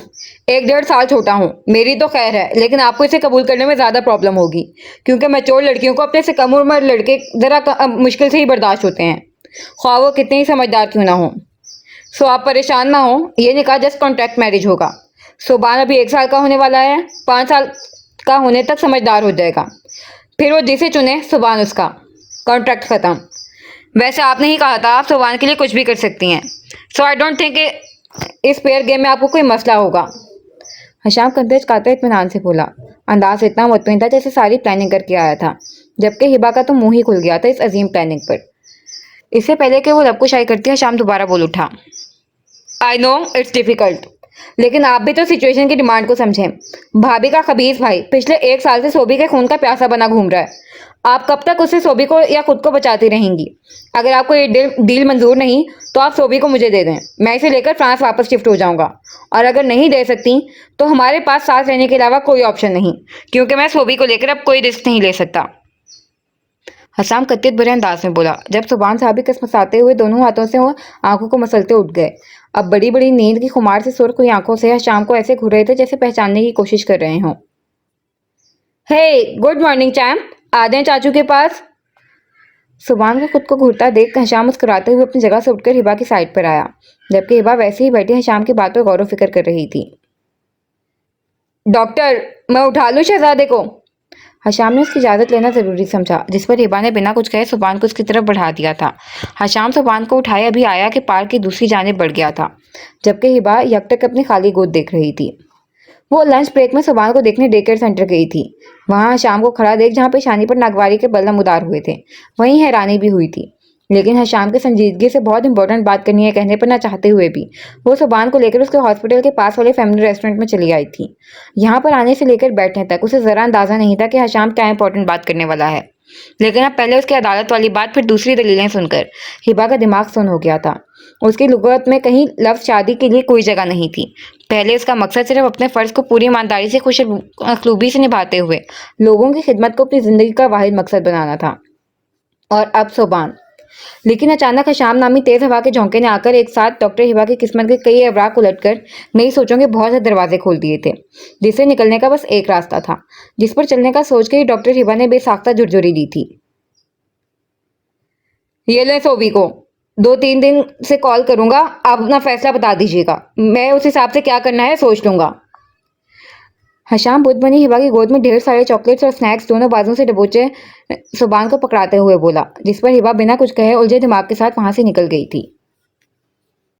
[SPEAKER 1] 1 डेढ़ साल छोटा हूँ, मेरी तो खैर है, लेकिन आपको इसे कबूल करने में ज़्यादा प्रॉब्लम होगी, क्योंकि मैच्योर लड़कियों को अपने से कम उम्र लड़के ज़रा मुश्किल से ही बर्दाश्त होते हैं, ख्वाह वो कितने ही समझदार क्यों ना हो। सो आप परेशान ना हो, ये निकाह जस्ट कॉन्ट्रैक्ट मैरिज होगा। सुबान अभी 1 साल का होने वाला है, 5 साल का होने तक समझदार हो जाएगा, फिर वो जिसे चुने सुबान उसका। कॉन्ट्रैक्ट ख़त्म। वैसे आपने ही कहा था आप सुबान के लिए कुछ भी कर सकती हैं, सो आई डोंट थिंक इस पेयर गेम में आपको कोई मसला होगा। हशाम कंधे चकाते इत्मीनान से बोला, अंदाज इतना मुतमिन था जैसे सारी प्लानिंग करके आया था, जबकि हिबा का तो मुंह ही खुल गया था इस अजीम प्लानिंग पर। इससे पहले कि वो लबकुशाई करती हशाम दोबारा बोल उठा, आई नो इट्स डिफिकल्ट, लेकिन आप भी तो सिचुएशन की डिमांड को समझें। भाभी का खबीज भाई पिछले 1 साल से सोबी के खून का प्यासा बना घूम रहा है। आप कब तक उससे सोबी को या खुद को बचाती रहेंगी? अगर आपको ये डील मंजूर नहीं तो आप सोबी को मुझे दे दें, मैं इसे लेकर फ्रांस वापस शिफ्ट हो जाऊंगा। और अगर नहीं दे सकती तो हमारे पास साथ रहने के अलावा कोई ऑप्शन नहीं, क्योंकि मैं सोबी को लेकर अब कोई रिस्क नहीं ले सकता। हसाम कतियत बुरे अंदाज में बोला, जब सुबान साहब कसमसाते हुए दोनों हाथों से वो आंखों को मसलते उठ गए। अब बड़ी बड़ी नींद की खुमार से सुर्ख हुई आंखों से हशाम को ऐसे घूर रहे थे जैसे पहचानने की कोशिश कर रहे हों। हे गुड मॉर्निंग चैम्प, आ जाएं चाचू के पास। सुबान को खुद को घूरता देख हशाम मुस्कुराते हुए अपनी जगह से उठकर हिबा की साइड पर आया, जबकि हिबा वैसे ही बैठी हशाम की बात पर गौर व फिक्र कर रही थी। डॉक्टर, मैं उठा लूं शहजादे को? हशाम ने उसकी इजाज़त लेना ज़रूरी समझा, जिस पर हिबा ने बिना कुछ कहे सुबान को उसकी तरफ बढ़ा दिया था। हशाम सुबान को उठाए अभी आया कि पार्क की दूसरी जानिब बढ़ गया था, जबकि हिबा यकटक अपनी खाली गोद देख रही थी। वो लंच ब्रेक में सुबान को देखने डे केयर सेंटर गई थी। वहां हशाम को खड़ा देख जहां पेशानी पर नागवारी के बल नमूदार हुए थे, वहीं हैरानी भी हुई थी। लेकिन हशाम की संजीदगी से बहुत इंपॉर्टेंट बात करनी है कहने पर न चाहते हुए भी वो सुबान को लेकर उसके हॉस्पिटल के पास वाले फैमिली रेस्टोरेंट में चली आई थी। यहाँ पर आने से लेकर बैठने तक उसे जरा अंदाजा नहीं था कि हशाम क्या इंपॉर्टेंट बात करने वाला है, लेकिन अब पहले उसकी अदालत वाली बात फिर दूसरी दलीलें सुनकर हिबा का दिमाग सुन हो गया था। उसकी लुगत में कहीं लफ्ज शादी के लिए कोई जगह नहीं थी। पहले उसका मकसद सिर्फ अपने फर्ज को पूरी ईमानदारी से खुश अखलूबी से निभाते हुए लोगों की खिदमत को अपनी जिंदगी का वाहिद मकसद बनाना था, और अब सुबान। लेकिन अचानक हशाम नामी तेज हवा के झोंके ने आकर एक साथ डॉक्टर हिबा की किस्मत के कई अवराक उलटकर नई सोचों के बहुत से दरवाजे खोल दिए थे, जिससे निकलने का बस एक रास्ता था, जिस पर चलने का सोच के ही डॉक्टर हिबा ने बेसाख्ता झुरझुरी दी थी। ये ले सोबी को, 2-3 दिन से कॉल करूंगा, आप अपना फैसला बता दीजिएगा, मैं उस हिसाब से क्या करना है सोच लूंगा। हशाम बुद्ध बनी हिबा की गोद में ढेर सारे चॉकलेट्स और स्नैक्स दोनों बाजू से दबोचे सुबान को पकड़ाते हुए बोला, जिस पर हिबा बिना कुछ कहे उलझे दिमाग के साथ वहां से निकल गई थी।